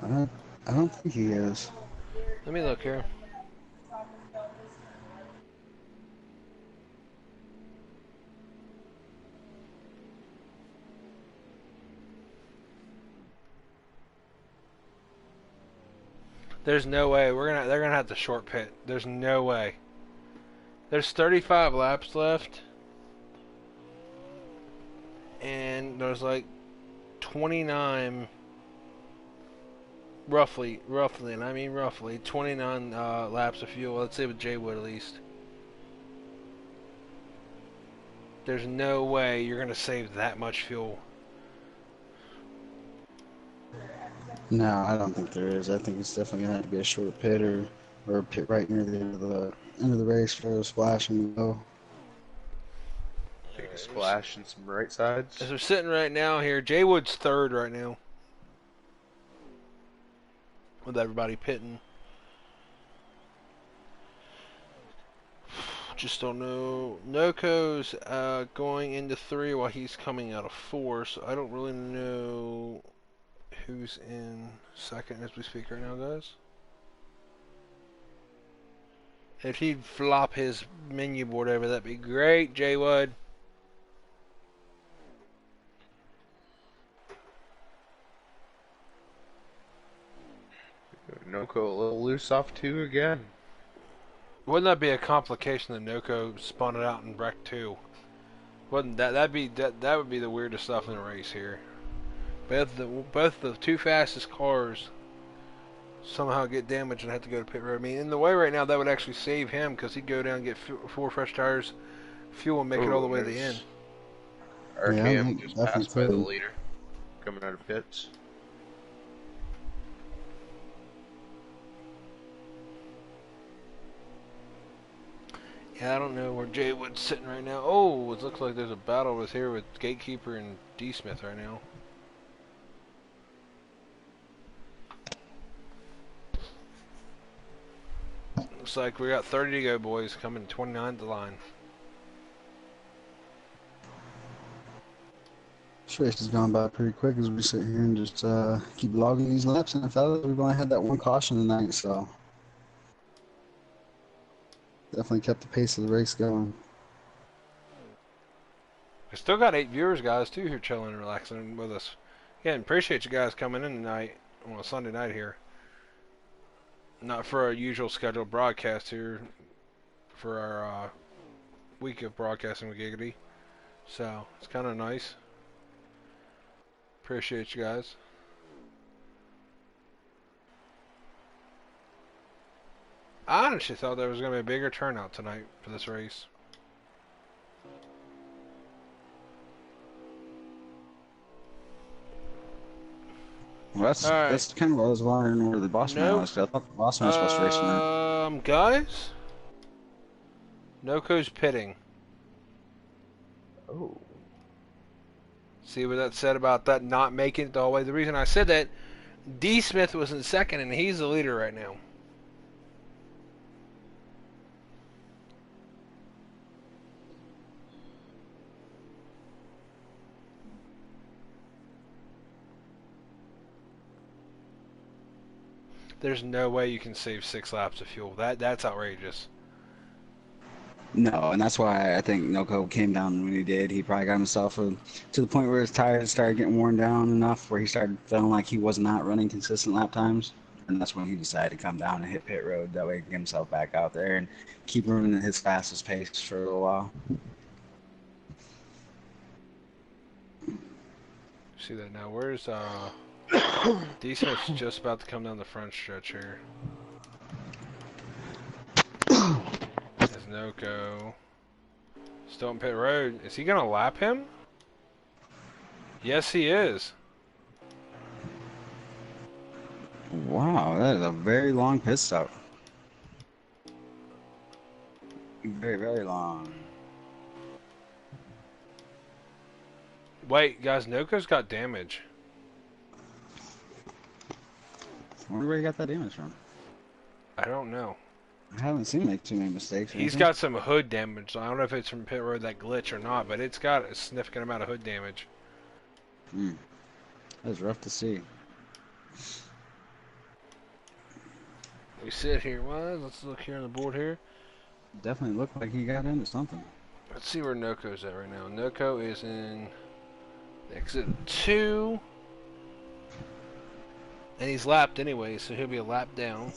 I don't think he is. Let me look here. There's no way they're gonna have to short pit. There's no way. There's 35 laps left, and there's like 29, roughly, and I mean roughly 29 laps of fuel. Let's say with Jay Wood at least. There's no way you're gonna save that much fuel. No, I don't think there is. I think it's definitely gonna have to be a short pit or a pit right near the end of the race for a splash and go. Take a splash and some right sides. As we're sitting right now here, Jay Wood's third right now, with everybody pitting. Just don't know. Noko's going into 3 while he's coming out of 4, so I don't really know who's in second as we speak right now, guys. If he'd flop his menu board over, that'd be great, Jay Wood. Noko a little loose off 2 again. Wouldn't that be a complication that Noko spun it out in wreck 2? Wouldn't that would be the weirdest stuff in the race here. Both the 2 fastest cars somehow get damaged and have to go to pit road. I mean, in the way right now, that would actually save him because he'd go down and get 4 fresh tires, fuel, and make it all Ooh, the and way to the end. there's Yeah, I RKM think just definitely passed by the could. leader coming out of pits. Yeah, I don't know where Jay Wood's sitting right now. Oh, it looks like there's a battle with here with Gatekeeper and D Smith right now. Looks like we got 30 to go, boys. Coming 29 to the line. This race has gone by pretty quick as we sit here and just keep logging these laps. And fellas, we've only had that one caution tonight, so definitely kept the pace of the race going. We still got 8 viewers, guys, too, here chilling and relaxing with us. Again, appreciate you guys coming in tonight on a Sunday night here. Not for our usual scheduled broadcast here, for our week of broadcasting with Giggity. So, it's kind of nice. Appreciate you guys. I honestly thought there was going to be a bigger turnout tonight for this race. Well, All right. that's kind of what I was wondering where the boss man Nope. was. 'Cause I thought the boss man was supposed to race tonight. Guys, Noco's pitting. Oh. See what that said about that not making it the whole way. The reason I said that, D Smith was in second, and he's the leader right now. There's no way you can save 6 laps of fuel. That's outrageous. No, and that's why I think Noko came down when he did. He probably got himself to the point where his tires started getting worn down enough where he started feeling like he was not running consistent lap times. And that's when he decided to come down and hit pit road. That way he can get himself back out there and keep running at his fastest pace for a little while. See that now? Where's D Smith's just about to come down the front stretch here. There's Noco. Still on pit road. Is he gonna lap him? Yes, he is. Wow, that is a very long pit stop. Very, very long. Wait, guys, Noco's got damage. I wonder where he got that damage from. I don't know. I haven't seen like too many mistakes. He's got some hood damage. I don't know if it's from pit road, that glitch or not, but it's got a significant amount of hood damage. That's rough to see. We sit here. Well, let's look here on the board here. Definitely looked like he got into something. Let's see where Noco's at right now. Noco is in exit 2. And he's lapped anyway, so he'll be a lap down.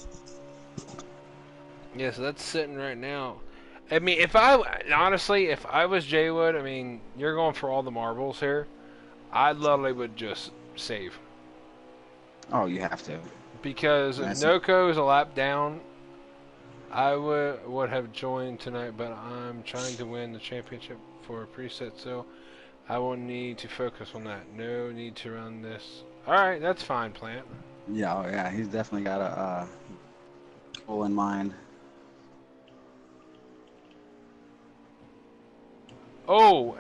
Yeah, so that's sitting right now. I mean, if I was Jay Wood, I mean, you're going for all the marbles here. I literally would just save. Oh, you have to. Because if Noco is a lap down, I would have joined tonight, but I'm trying to win the championship for a preset, so I will need to focus on that. No need to run this. Alright, that's fine, Plant. Yeah, oh yeah, he's definitely got a goal in mind. Oh!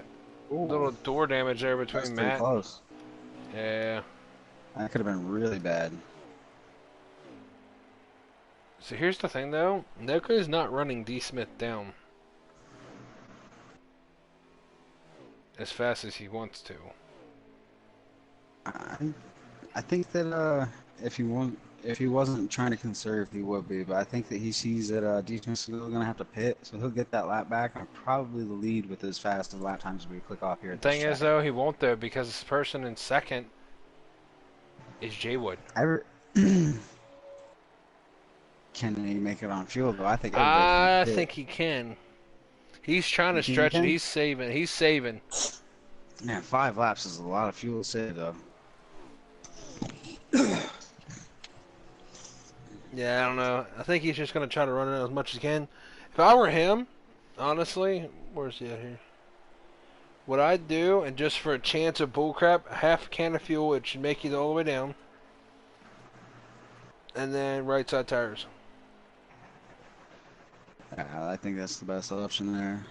Ooh. Little door damage there between That's Matt. pretty close. Yeah. That could have been really bad. So here's the thing, though. Noco is not running D. Smith down as fast as he wants to. I think that if he wasn't trying to conserve, he would be. But I think that he sees that defense is still gonna have to pit, so he'll get that lap back and probably the lead with as fast of lap times as we click off here. The thing is, though, he won't though because this person in second is Jay Wood. Can he make it on fuel though? I think. I think he can. He's trying to stretch it. He's saving. He's saving. Man, 5 laps is a lot of fuel saved though. Yeah, I don't know. I think he's just gonna try to run it as much as he can. If I were him, honestly, where's he at here? What I'd do, and just for a chance of bullcrap, half a can of fuel, it should make you all the way down, and then right side tires. Yeah, I think that's the best option there.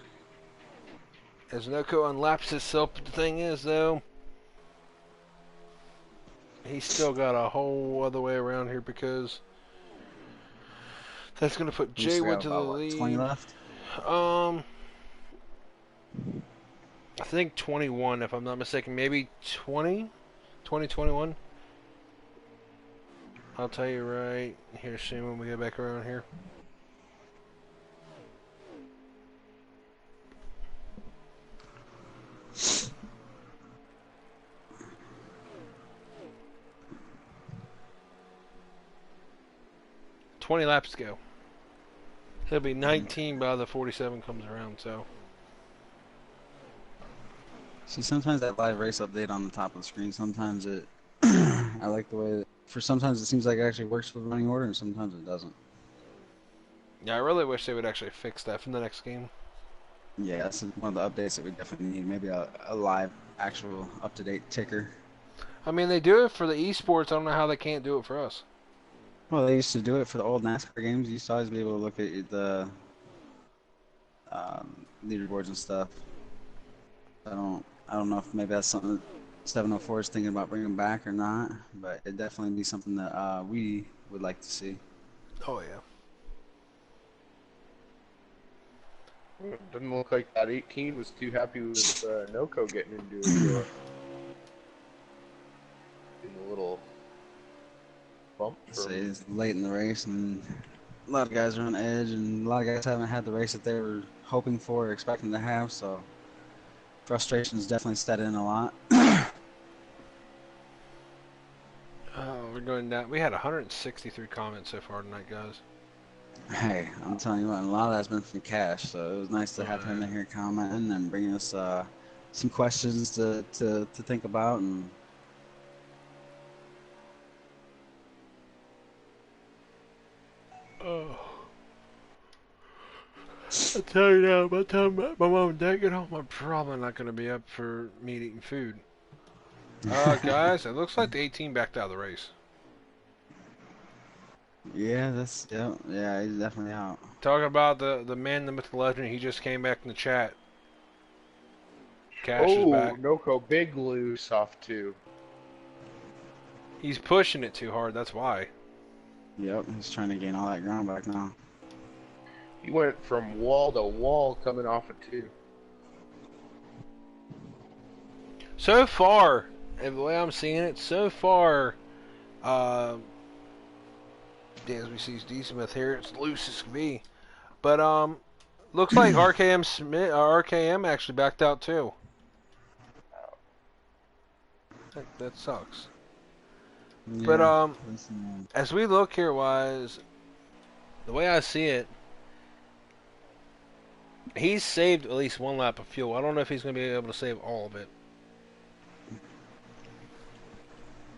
As Noko unlaps himself, but the thing is, though, he's still got a whole other way around here because that's going to put We still J1 got to the about, what, 20 lead. left? Um, I think 21, if I'm not mistaken. Maybe 20? 21? I'll tell you right here soon when we get back around here. $20 laps to go. It'll be 19 by the 47 comes around, so. See, sometimes that live race update on the top of the screen, sometimes it, I like the way that, sometimes it seems like it actually works for the running order, and sometimes it doesn't. Yeah, I really wish they would actually fix that from the next game. Yeah, that's one of the updates that we definitely need. Maybe a live, actual, up-to-date ticker. I mean, they do it for the esports. I don't know how they can't do it for us. Well, they used to do it for the old NASCAR games. You used to always be able to look at the leaderboards and stuff. I don't know if maybe that's something that 704 is thinking about bringing back or not, but it'd definitely be something that we would like to see. Oh, yeah. It doesn't look like that 18 was too happy with Noko getting into it. In a little bump. So it's late in the race, and a lot of guys are on edge, and a lot of guys haven't had the race that they were hoping for or expecting to have, so frustration's definitely set in a lot. Oh, we're going down. We had 163 comments so far tonight, guys. Hey, I'm telling you what, a lot of that's been from Cash, so it was nice to have him in here commenting and bringing us some questions to think about. And Oh. I tell you now, by the time my mom and dad get home, I'm probably not going to be up for me eating food. Guys, it looks like the 18 backed out of the race. yeah, he's definitely out. Talking about the man, the mythical legend, he just came back in the chat. Cash is back. Noko big loose off two. He's pushing it too hard, that's why. Yep, he's trying to gain all that ground back now. He went from wall to wall coming off of two. So far, and the way I'm seeing it, so far, as we see D Smith here, it's loose as can be. But looks like RKM actually backed out too. That sucks. Yeah, But as we look here, wise, the way I see it, he's saved at least one lap of fuel. I don't know if he's going to be able to save all of it. I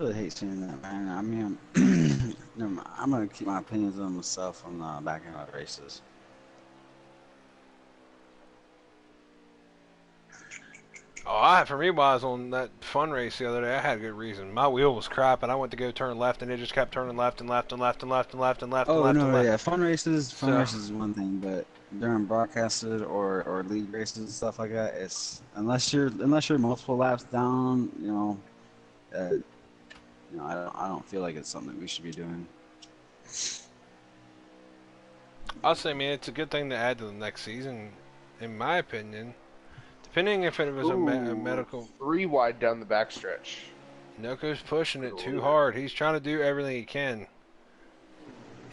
really hate seeing that, man. I mean, I'm gonna keep my opinions on myself on backing out races. Oh, for me, wise on that fun race the other day, I had a good reason. My wheel was crap, and I went to go turn left, and it just kept turning left and left and left and left and left and left and Oh left and no, left. yeah, fun races is one thing, but during broadcasted or league races and stuff like that, it's unless you're multiple laps down, I don't feel like it's something we should be doing. I'll say, man, it's a good thing to add to the next season, in my opinion. Depending if it was a medical. 3 wide down the backstretch. Noko's pushing it too hard. He's trying to do everything he can.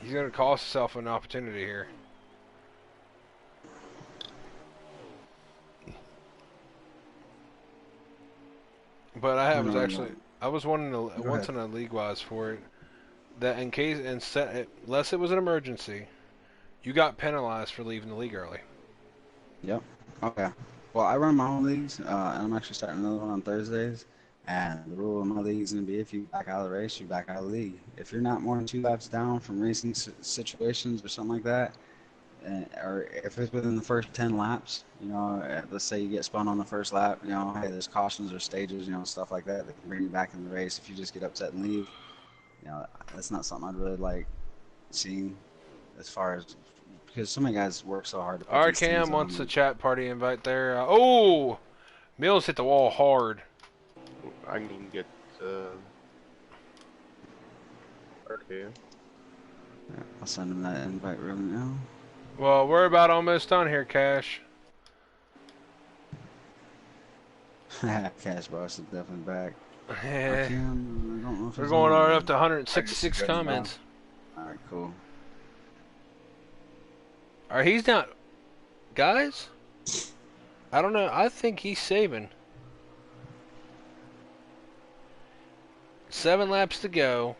He's going to cost himself an opportunity here. But I was wanting once in a league wise for it, that in case, unless it was an emergency, you got penalized for leaving the league early. Yep. Okay. Well, I run my own leagues, and I'm actually starting another one on Thursdays. And the rule in my league is going to be if you back out of the race, you back out of the league. If you're not more than 2 laps down from racing situations or something like that, or if it's within the first 10 laps, let's say you get spun on the first lap, hey, there's cautions or stages, stuff like that that can bring you back in the race. If you just get upset and leave, that's not something I'd really like seeing as far as because so many guys work so hard to put these Arcam things wants on. a chat party invite there. Oh! Mills hit the wall hard. I can get okay. I'll send him that invite right now. Well, we're about almost done here, Cash. Cash Boss is definitely back. Yeah. I don't know if We're he's going on. right up to 166 I just comments. Alright, cool. Alright, he's not... Guys? I don't know. I think he's saving. 7 laps to go.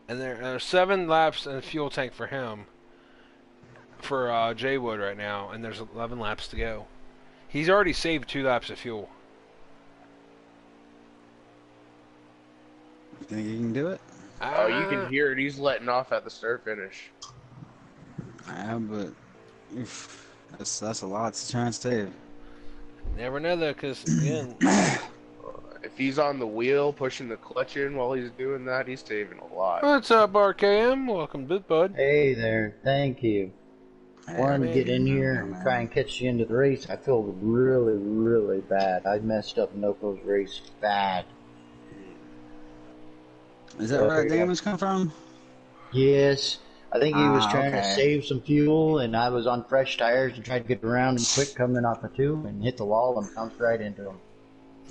And there are 7 laps in the fuel tank for him. For Jay Wood right now. And there's 11 laps to go. He's already saved 2 laps of fuel. You think you can do it? Oh, you can hear it. He's letting off at the start finish. Yeah, but that's a lot to try and save. Never know though, because again... If he's on the wheel, pushing the clutch in while he's doing that, he's saving a lot. What's up, RKM? Welcome to Bud. Hey there, thank you. Wanted to get in here and try and catch you into the race. I feel really, really bad. I messed up Noko's race bad. Is that where that damage come from? Yes. I think he was trying to okay. save some fuel, and I was on fresh tires and tried to get around him quick coming off the 2 and hit the wall and bounced right into him.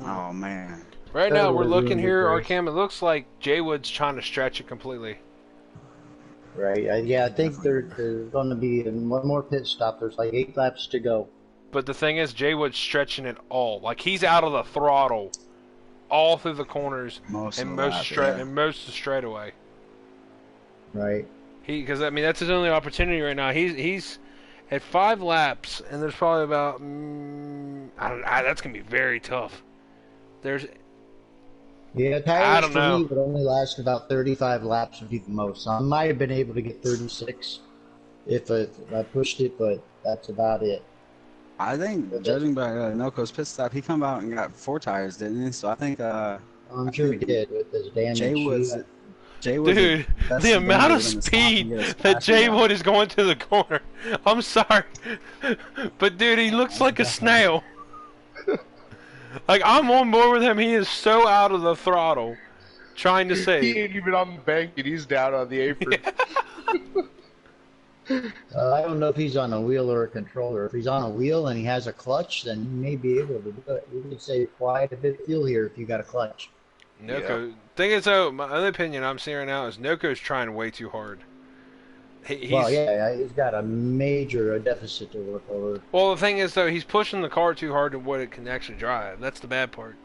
Oh, man. Right now, we're Totally looking ruined here, the race. RKM. It looks like Jay Wood's trying to stretch it completely. Right. I think there's going to be one more pit stop. There's like 8 laps to go. But the thing is, Jay Wood's stretching it all. Like, he's out of the throttle all through the corners Most and of the most lap, straight yeah. and most of the straightaway. Right. Because I mean, that's his only opportunity right now. He's at 5 laps, and there's probably about that's gonna be very tough. There's Yeah, I tires don't for know. me would only last about 35 laps would be the most. So I might have been able to get 36 if I pushed it, but that's about it. I think, judging by Noko's pit stop, he come out and got 4 tires, didn't he? So I think I'm sure he did with his damage. Jay was Dude, the amount of speed that Jay Wood is going to the corner. I'm sorry, but dude, he looks like a snail. Like, I'm on board with him. He is so out of the throttle, trying to He save. ain't even on the bank and he's down on the apron. I don't know if he's on a wheel or a controller. If he's on a wheel and he has a clutch, then he may be able to do it. You could save quite a bit of fuel here if you got a clutch. Noko. Thing is, though, my other opinion I'm seeing right now is Noko's trying way too hard. He's, Well, yeah, he's got a major deficit to work over. Well, the thing is, though, he's pushing the car too hard to what it can actually drive. That's the bad part.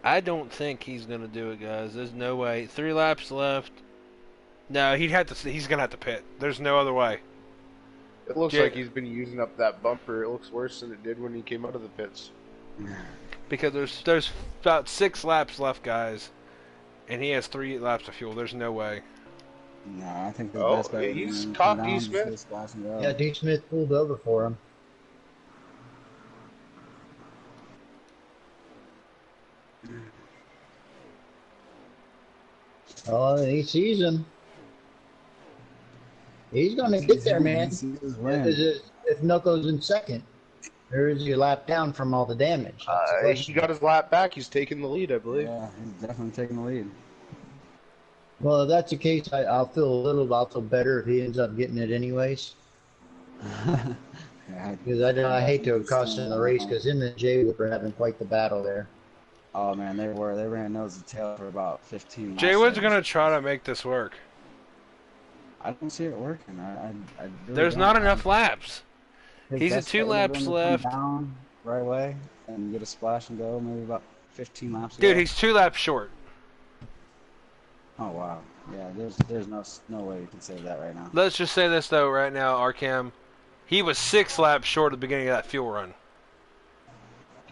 I don't think he's gonna do it, guys. There's no way. 3 laps left. No, he'd have to. He's gonna have to pit. There's no other way. It looks Yeah. like he's been using up that bumper. It looks worse than it did when he came out of the pits. Because there's about 6 laps left, guys, and he has 3 laps of fuel. There's no way. No, I think the Oh, best bet he's would be caught down, D. just Smith. get a splash and go. Yeah, D. Smith pulled over for him. Oh, he sees him. He's going to get there, man. He sees his win. If Noko's in second, there is your lap down from all the damage. That's the He question. got his lap back. He's taking the lead, I believe. Yeah, he's definitely taking the lead. Well, if that's the case, I'll feel better if he ends up getting it anyways. Yeah, Because I hate to have cost him the race because him and Jay were having quite the battle there. oh man, they ran nose to tail for about 15 laps. Jay Wood's gonna try to make this work. I don't see it working. I really There's don't. not enough laps. His He's at best 2 bet would've laps been to come left. Down right away and get a splash and go. Maybe about 15 laps. Dude, ago. he's 2 laps short. Oh wow. Yeah, there's no way you can save that right now. Let's just say this though, right now, Arkham, he was 6 laps short at the beginning of that fuel run.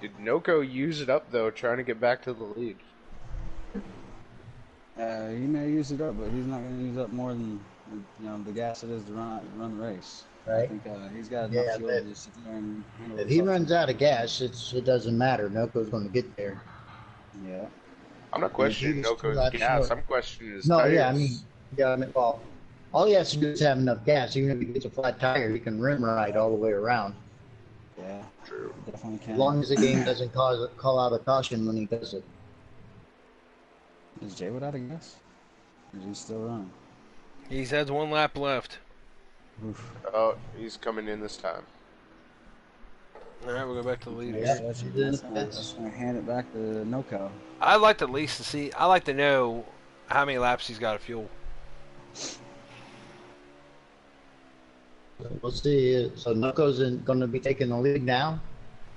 Did Noko use it up though, trying to get back to the lead? He may use it up, but he's not going to use up more than the gas it is to run the race. I Right? think he's got enough Yeah, fuel to just sit there and handle if he himself. runs out of gas, it doesn't matter. Noko's going to get there. Yeah. I'm not And if he questioning was 2 Noko's laps gas. short. I'm questioning his No, tires. well, all he has to do is have enough gas. Even if he gets a flat tire, he can rim ride all the way around. Yeah. True. Definitely can. As long as the game doesn't call out a caution when he does it. Is Jay without a gas? Or is he still running? He has 1 lap left. Oof. Oh, he's coming in this time. All right, we'll go back to the lead Yeah, here. he's in the I'm pits. just going to hand it back to Noko. I'd like to at least see. I like to know how many laps he's got of fuel. We'll see. So Noko's going to be taking the lead now.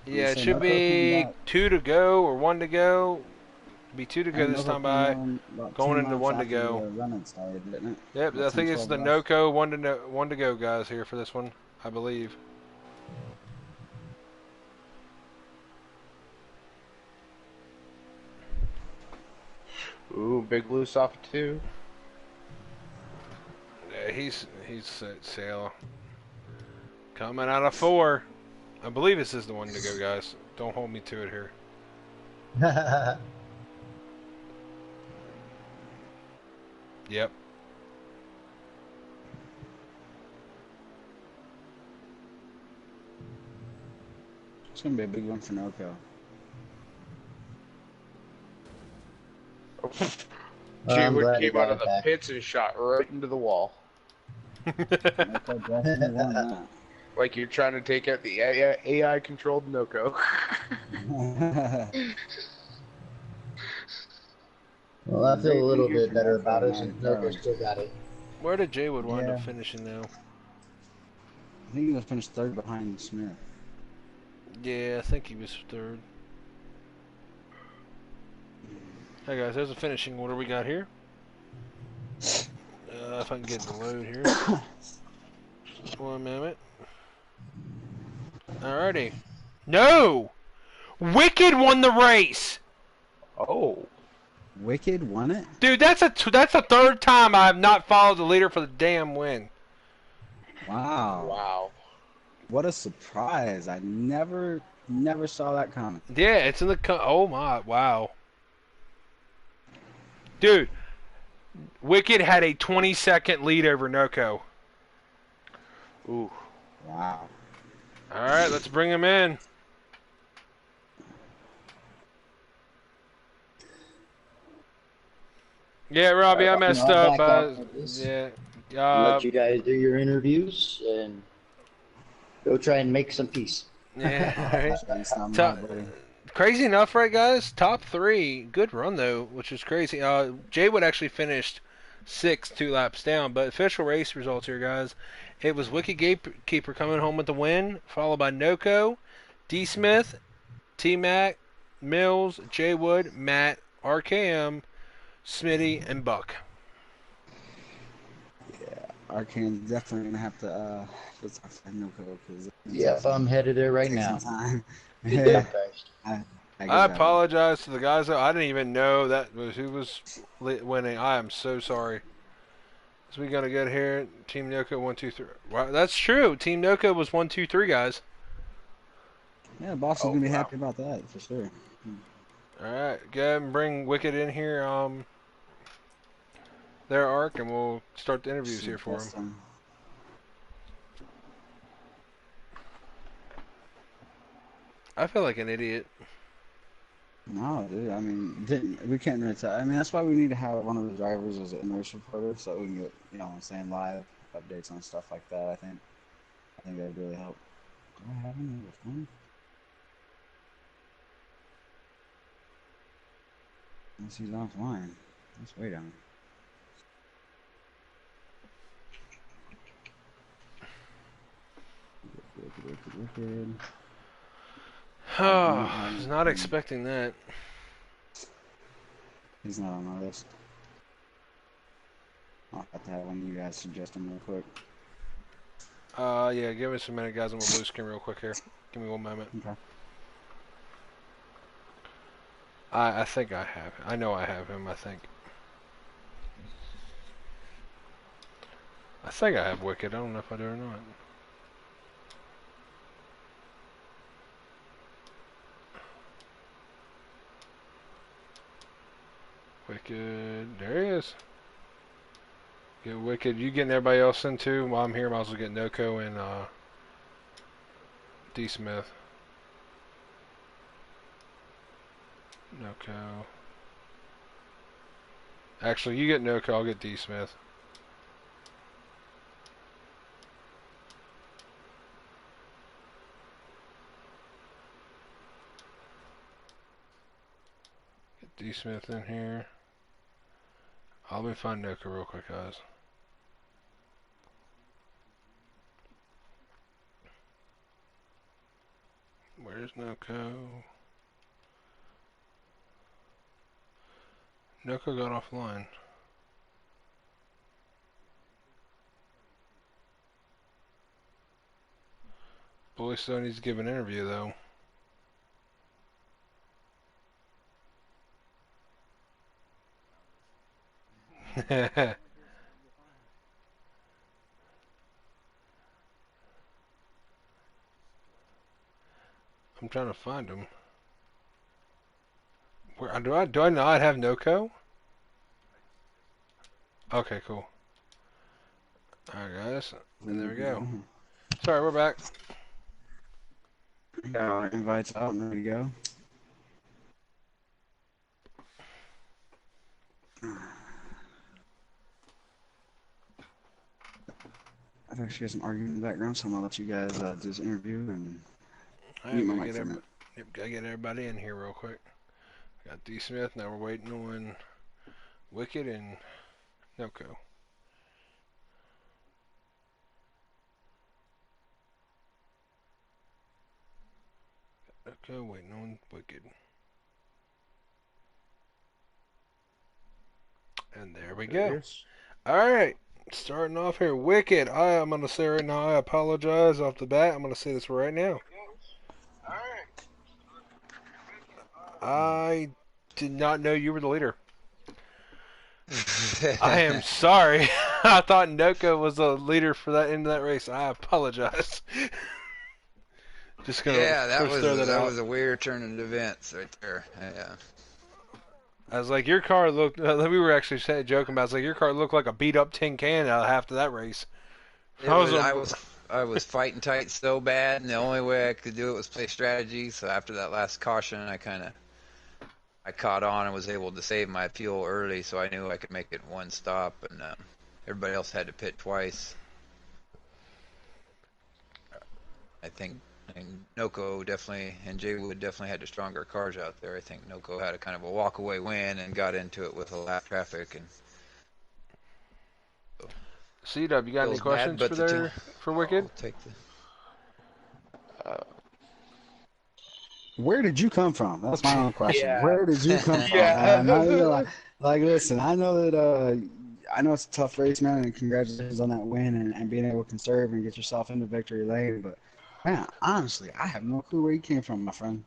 Yeah, it So should Noko came be back. 2 to go or 1 to go. Be 2 to go And this Noko time came by. on about going 10 into laps 1 to after go. the running started, didn't it? Yep, About I think 10, it's 12 the laps. Noko 1 to go guys here for this one, I believe. Ooh, Big Loose off 2. Yeah, he's set sail. Coming out of 4. I believe this is the 1 to go, guys. Don't hold me to it here. Yep. It's going to be a big one for Noko. I'm Jaywood glad he came out got of it the back. pits and shot right into the wall. Noko definitely won Like you're trying to take out the AI-controlled Noko. that. Well, I feel a little Great to hear bit from better that about it from since Noko Darlington. still got it. Where did Jaywood wind Yeah. up finishing now? I think he was finished third behind Smith. Yeah, I think he was 3rd. Hey guys, there's a finishing order we got here. If I can get the load here. 1 minute. Alrighty. No! Wicked won the race! Oh. Wicked won it? Dude, that's the 3rd time I have not followed the leader for the damn win. Wow. Wow. What a surprise. I never saw that coming. Yeah, it's in the... oh my, wow. Dude, Wicked had a 20-second lead over Noko. Ooh. Wow. Alright, let's bring him in. Yeah, Robbie, I messed I'll up. back off of this. Yeah. Let you guys do your interviews and go try and make some peace. Yeah. That's not Top, my buddy. crazy enough, right, guys? Top 3. Good run, though, which is crazy. Jaywood actually finished 6th, 2 laps down. But official race results here, guys. It was Wicked Gatekeeper coming home with the win, followed by Noko, D. Smith, T. Mac, Mills, Jaywood, Matt, RKM, Smitty, and Buck. Arcane's definitely going to have to let's talk to Noko because Yep, I'm headed there right now. time. Good Yeah. job, guys. I apologize to the guys. I didn't even know that was who was winning. I am so sorry. So we gotta get here. Team Noko 1, 2, 3. Wow, that's true. Team Noko was 1, 2, 3 guys. Yeah, the boss is going to be happy about that for sure. All right, go ahead and bring Wicked in here. Their arc, and we'll start the interviews here for him. I feel like an idiot. No, dude. I mean, we can't really tell. I mean, that's why we need to have one of the drivers as an race reporter, so we can get, saying live updates on stuff like that. I think that would really help. Do I have any other phone? Unless he's offline. Let's wait on him. Wicked. Oh, I was not expecting that. He's not on my list. I'll have to have one of you guys suggest him real quick. Yeah, give us a minute, guys. I'm gonna blue screen real quick here. Give me 1 moment. Okay. I think I have. I know I have him. I think I have Wicked. I don't know if I do or not. Wicked. There he is. Get Wicked. You getting everybody else in too? While I'm here, I might as well get Noko and D Smith. Noko. Actually, you get Noko. I'll get D Smith. Get D Smith in here. I'll be find Noko real quick, guys. Where's Noko? Noko got offline. Boy still needs to give an interview though. I'm trying to find him. Where do I not have Noko? Okay, cool. Alright guys. And there we go. Sorry, we're back. Got our invites out and ready to go. I've actually got some argument in the background, so I'm gonna let you guys do this interview and mute my mic for a minute. Yep, gotta get everybody in here real quick. Got D Smith, now we're waiting on Wicked and Noko. Noko waiting on Wicked. And there we go. Alright, starting off here. Wicked, I'm going to say right now, I apologize off the bat. I'm going to say this right now. I did not know you were the leader. I am sorry. I thought Noko was the leader for that end of that race. I apologize. Just gonna that was a weird turn of events right there. Yeah. I was like, your car looked. We were actually joking about. I was like, your car looked like a beat up tin can after that race. I was fighting tight so bad, and the only way I could do it was play strategy. So after that last caution, I caught on and was able to save my fuel early, so I knew I could make it one stop, and everybody else had to pit twice. I think Noko definitely and Jay Wood definitely had the stronger cars out there. I think Noko had a kind of a walk-away win and got into it with a lap traffic. And C-Dub, you got any questions for Wicked? I'll take Where did you come from? That's my own question. Yeah. Where did you come from? Yeah. Listen, I know that I know it's a tough race, man, and congratulations on that win and being able to conserve and get yourself into victory lane. But man, honestly, I have no clue where you came from, my friend.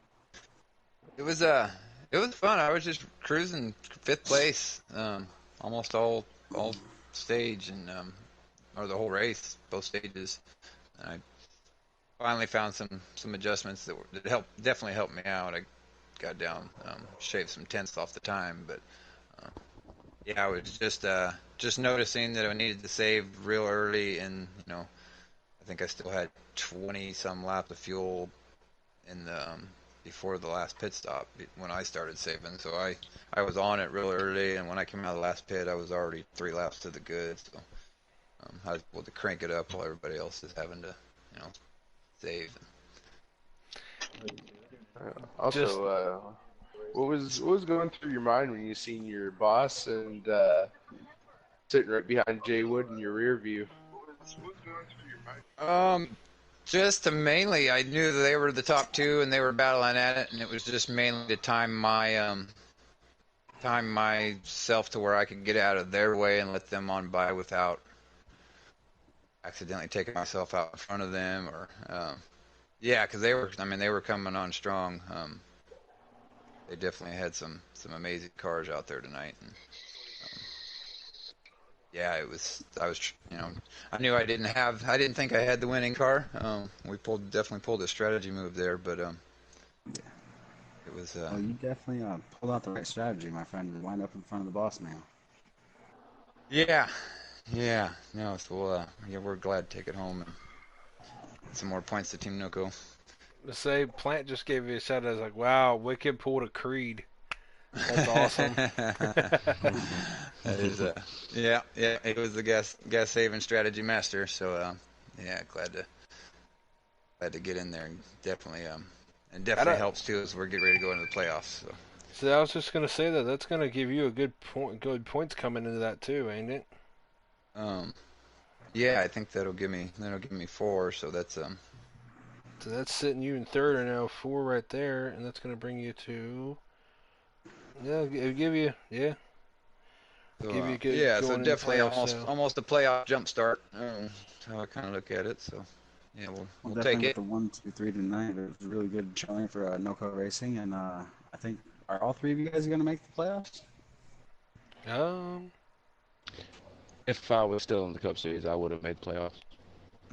It was fun. I was just cruising 5th place, almost all stage and or the whole race, both stages. And I finally found some adjustments that definitely helped me out. I got down, shaved some tenths off the time, but I was just noticing that I needed to save real early, and I think I still had 20 some laps of fuel in the before the last pit stop when I started saving. So I was on it real early, and when I came out of the last pit, I was already 3 laps to the good. So I was able to crank it up while everybody else is having to save. Also, what was going through your mind when you seen your boss and sitting right behind Jay Wood in your rear view? Just mainly, I knew that they were the top 2 and they were battling at it, and it was just mainly to time myself to where I could get out of their way and let them on by without accidentally taking myself out in front of them, or because they were coming on strong. they definitely had some amazing cars out there tonight. And yeah, it was. I was, I knew I didn't think I had the winning car. We definitely pulled a strategy move there, but it was. Well, you definitely pulled out the right strategy, my friend, to wind up in front of the boss man. Yeah, yeah. No, so yeah, we're glad to take it home and some more points to Team Noco. To say Plant just gave you a shout. I was like, wow, Wicked pulled a Creed. That's awesome. That is yeah, yeah. It was the gas saving strategy master. So yeah, glad to get in there and definitely helps too as we're getting ready to go into the playoffs. So I was just gonna say that's gonna give you a good points coming into that too, ain't it? Um, yeah, I think that'll give me 4. So that's So that's sitting you in third, and now 4 right there, and that's gonna bring you to it'll give you so, give you a good yeah. So going in the definitely playoffs. So almost a playoff jump start. How I kind of look at it. So yeah, Well, we'll take definitely with it. the 1, 2, 3 tonight, it was a really good showing for NoCo Racing, and I think are all 3 of you guys going to make the playoffs? um, If I was still in the Cup Series, I would have made the playoffs.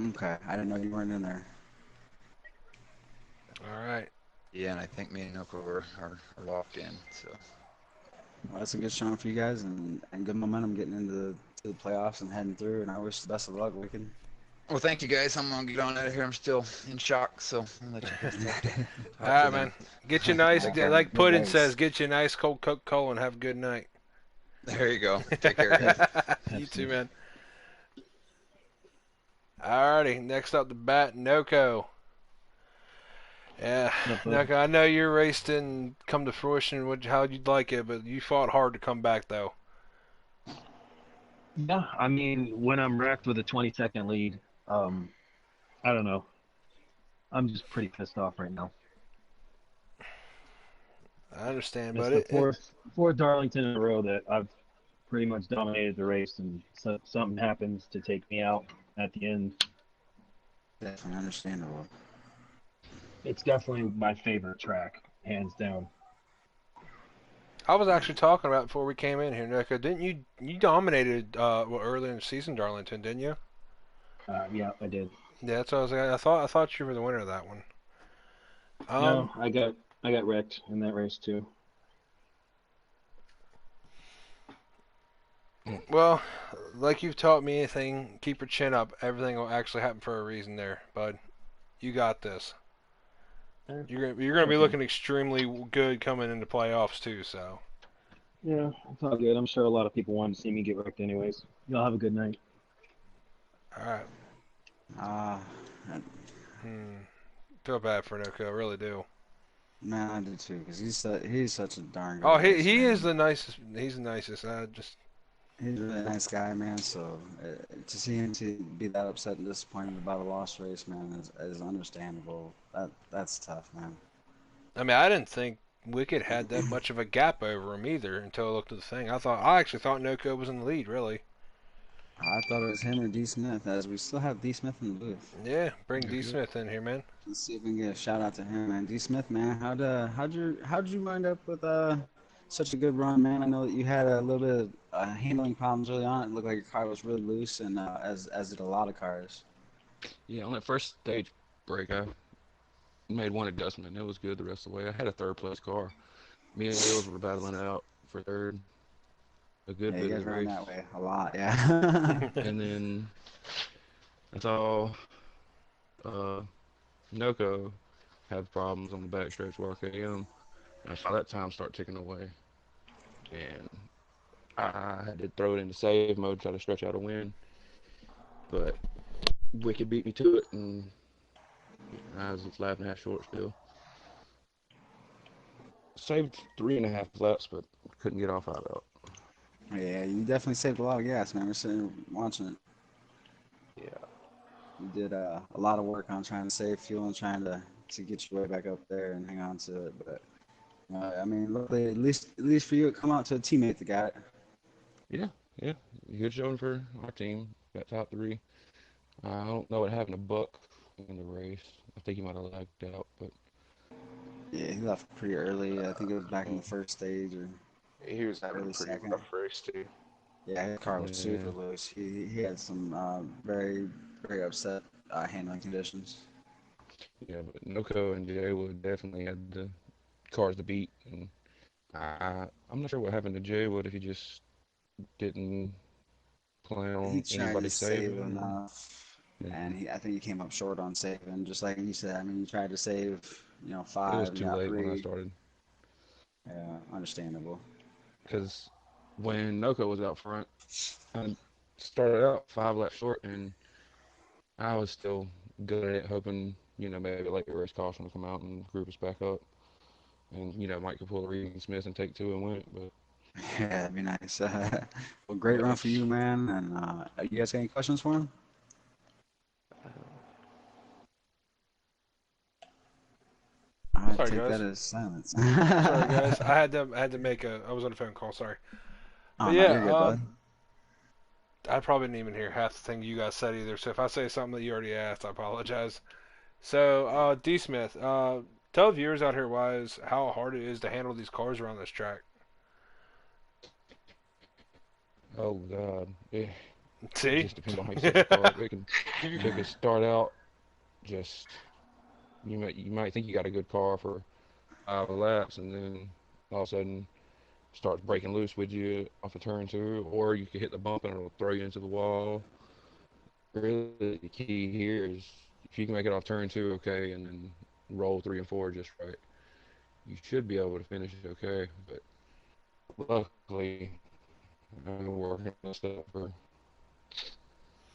Okay, I didn't know you weren't in there. all right. Yeah, and I think me and Noco are locked in. So Well, that's a good showing for you guys, and good momentum getting into the playoffs and heading through. And I wish the best of luck, Wicked. well, thank you guys. I'm gonna get on out of here. I'm still in shock, so I'll let you guys All talk to right, them. man. Get you nice, Take care. like Good Puddin race. says, get you a nice cold Coca-Cola and have a good night. There you go. Take care, guys. You too, man. Alrighty, next up the bat, Noko. Yeah, Noko, I know your race didn't come to fruition how you'd like it, but you fought hard to come back, though. Yeah, I mean, when I'm wrecked with a 20-second lead, I don't know. I'm just pretty pissed off right now. I understand, It's but the fourth Darlington in a row that I've pretty much dominated the race, and something happens to take me out at the end. Definitely understandable. It's definitely my favorite track, hands down. I was actually talking about before we came in here, Noko. Didn't you dominated earlier in the season, Darlington? Didn't you? Yeah, I did. Yeah, that's what I was. I thought you were the winner of that one. No, I got wrecked in that race too. Well, like you've taught me anything, keep your chin up. Everything will actually happen for a reason there, bud. You got this. You're gonna be looking extremely good coming into playoffs too. So. Yeah, it's all good. I'm sure a lot of people wanted to see me get wrecked anyways. Y'all have a good night. All right. Uh, Feel bad for Noko, I really do. man, I do too, because he's such a darn good Oh, racer, he is man. the nicest. He's the nicest. I just He's a really nice guy, man. So to see him to be that upset and disappointed about a lost race, man, is understandable. That's tough, man. I mean, I didn't think Wicked had that much of a gap over him either until I looked at the thing. I actually thought Noko was in the lead, really. I thought it was him or D Smith, as we still have D Smith in the booth. Yeah, bring Good, D good. Smith in here, man. Let's see if we can get a shout out to him, man. D Smith, man, how'd you wind up with such a good run, man? I know that you had a little bit of handling problems early on. It looked like your car was really loose, and as did a lot of cars. Yeah, on that first stage break, I made one adjustment, and it was good the rest of the way. I had a third place car. Me and Hills were battling it out for third a good Yeah, you bit of guys the ran race. that way a lot, yeah. And then I saw Noco have problems on the backstretch with RKM. And I saw that time start ticking away. And I had to throw it into save mode, try to stretch out a win. But Wicked beat me to it, and I was a lap and a half short still. Saved 3.5 laps, but couldn't get off out. Yeah, you definitely saved a lot of gas, man. We're sitting watching it. Yeah. You did a lot of work on trying to save fuel and trying to get your way back up there and hang on to it. But I mean, luckily, at least for you, it come out to a teammate that got it. Yeah, yeah. Good showing for our team. Got top three. I don't know what happened to Buck in the race. I think he might have lagged out, but Yeah, he left pretty early. I think it was back in the first stage or He was having a early pretty second. rough race too. Yeah, his car was super Yeah, loose. He had some very upset handling conditions. yeah, but Noko and Jay Wood definitely had the cars to beat, and I'm not sure what happened to Jay Wood if he just didn't plan He on tried to anybody save saving. enough, Yeah, and I think he came up short on saving. Just like you said, I mean, he tried to save, it was five and too got late when I three. started Yeah, understandable. because when Noko was out front, I started out 5 laps short, and I was still good at it, hoping maybe late race caution will come out and group us back up, and Mike could pull a Regan Smith and take two and win it, but. Yeah, that'd be nice. Well, great run for you, But man. And you guys got any questions for him? I Sorry, take that guys. as silence. Sorry, guys. I had to make a. I was on a phone call. Sorry. Oh But no, yeah, you're good, bud. I probably didn't even hear half the thing you guys said either. So if I say something that you already asked, I apologize. So, D Smith, tell viewers out here wise how hard it is to handle these cars around this track. Oh God, it See? just depends on how you set your car up. It could start out just you might think you got a good car for 5 laps, and then all of a sudden starts breaking loose with you off a turn two, or you could hit the bump and it'll throw you into the wall. Really, the key here is if you can make it off turn two okay, and then roll three and four just right, you should be able to finish it okay. But luckily, I've been working on this stuff for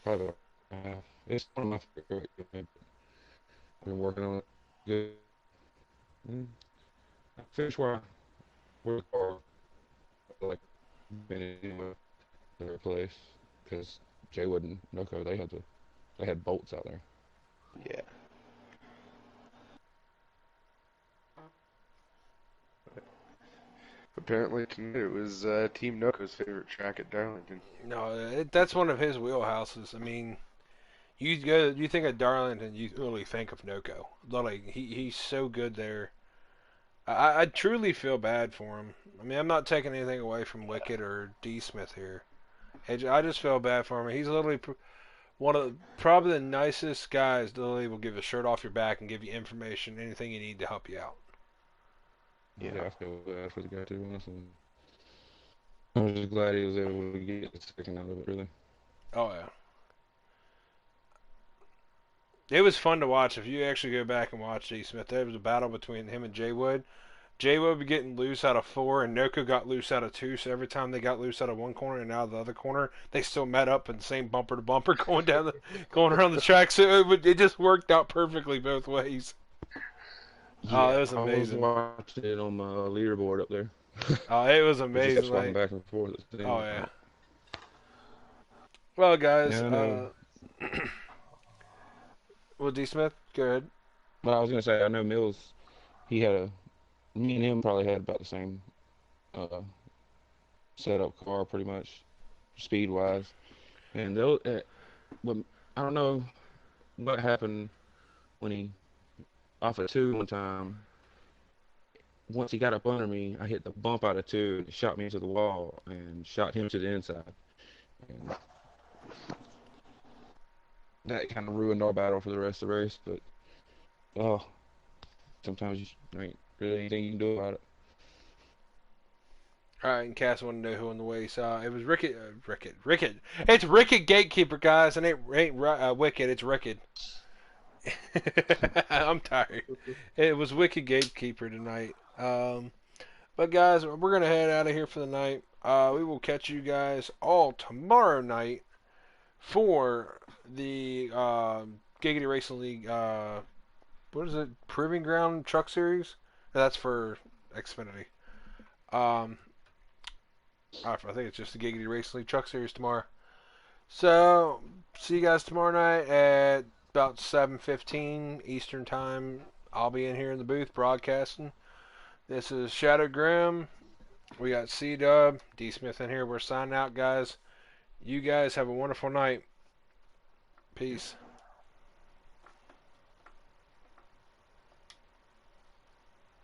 probably about half. It's one of my favorite. I've been working on it good. Mm, I finished where the car like been in their place because Jay Wood and Noko they had bolts out there. Yeah. Apparently tonight it was Team Noko's favorite track at Darlington. No, that's one of his wheelhouses. I mean, you think of Darlington, you really think of Noko. Literally, he's so good there. I truly feel bad for him. I mean, I'm not taking anything away from Wicked or D Smith here. I just feel bad for him. He's literally one of probably the nicest guys. Literally, will give a shirt off your back and give you information, anything you need to help you out. Yeah. Yeah, I feel bad for the guy too, honestly. I was just glad he was able to get the second out of it, really. Oh yeah. It was fun to watch. If you actually go back and watch D. Smith, there was a battle between him and Jay Wood. Jay Wood was getting loose out of four, and Noko got loose out of two. So every time they got loose out of one corner and out of the other corner, they still met up in the same bumper to bumper going around the track. So it just worked out perfectly both ways. Oh, it Yeah, was I was amazing. watching it on my leaderboard up there. Oh, it was It just kept amazing. swapping Like, back and forth. It oh seemed yeah. like. Well, guys, Yeah, I know. well, D. Smith, go ahead. But I was gonna say, I know Mills. He had a. Me and him probably had about the same uh, setup car, pretty much, speed wise. And they'll. When, I don't know what happened when he off of two one time. Once he got up under me, I hit the bump out of two and it shot me into the wall and shot him to the inside. And that kind of ruined our battle for the rest of the race. But oh, sometimes you ain't really anything you can do about it. All right, and Cass wanted to know who on the way. So it was Rickett. It's Rickett Gatekeeper, guys, and it ain't Wicked. It's Rickett. I'm tired. It was Wicked Gatekeeper tonight. But guys, we're gonna head out of here for the night. We will catch you guys all tomorrow night for the Giggity Racing League. What is it? Proving Ground Truck Series. No, that's for Xfinity. Um, I think it's just the Giggity Racing League Truck Series tomorrow. So, see you guys tomorrow night at about 7:15 Eastern Time. I'll be in here in the booth broadcasting. This is Shadow Grim. We got C-Dub, D. Smith in here. We're signing out, guys. You guys have a wonderful night. Peace.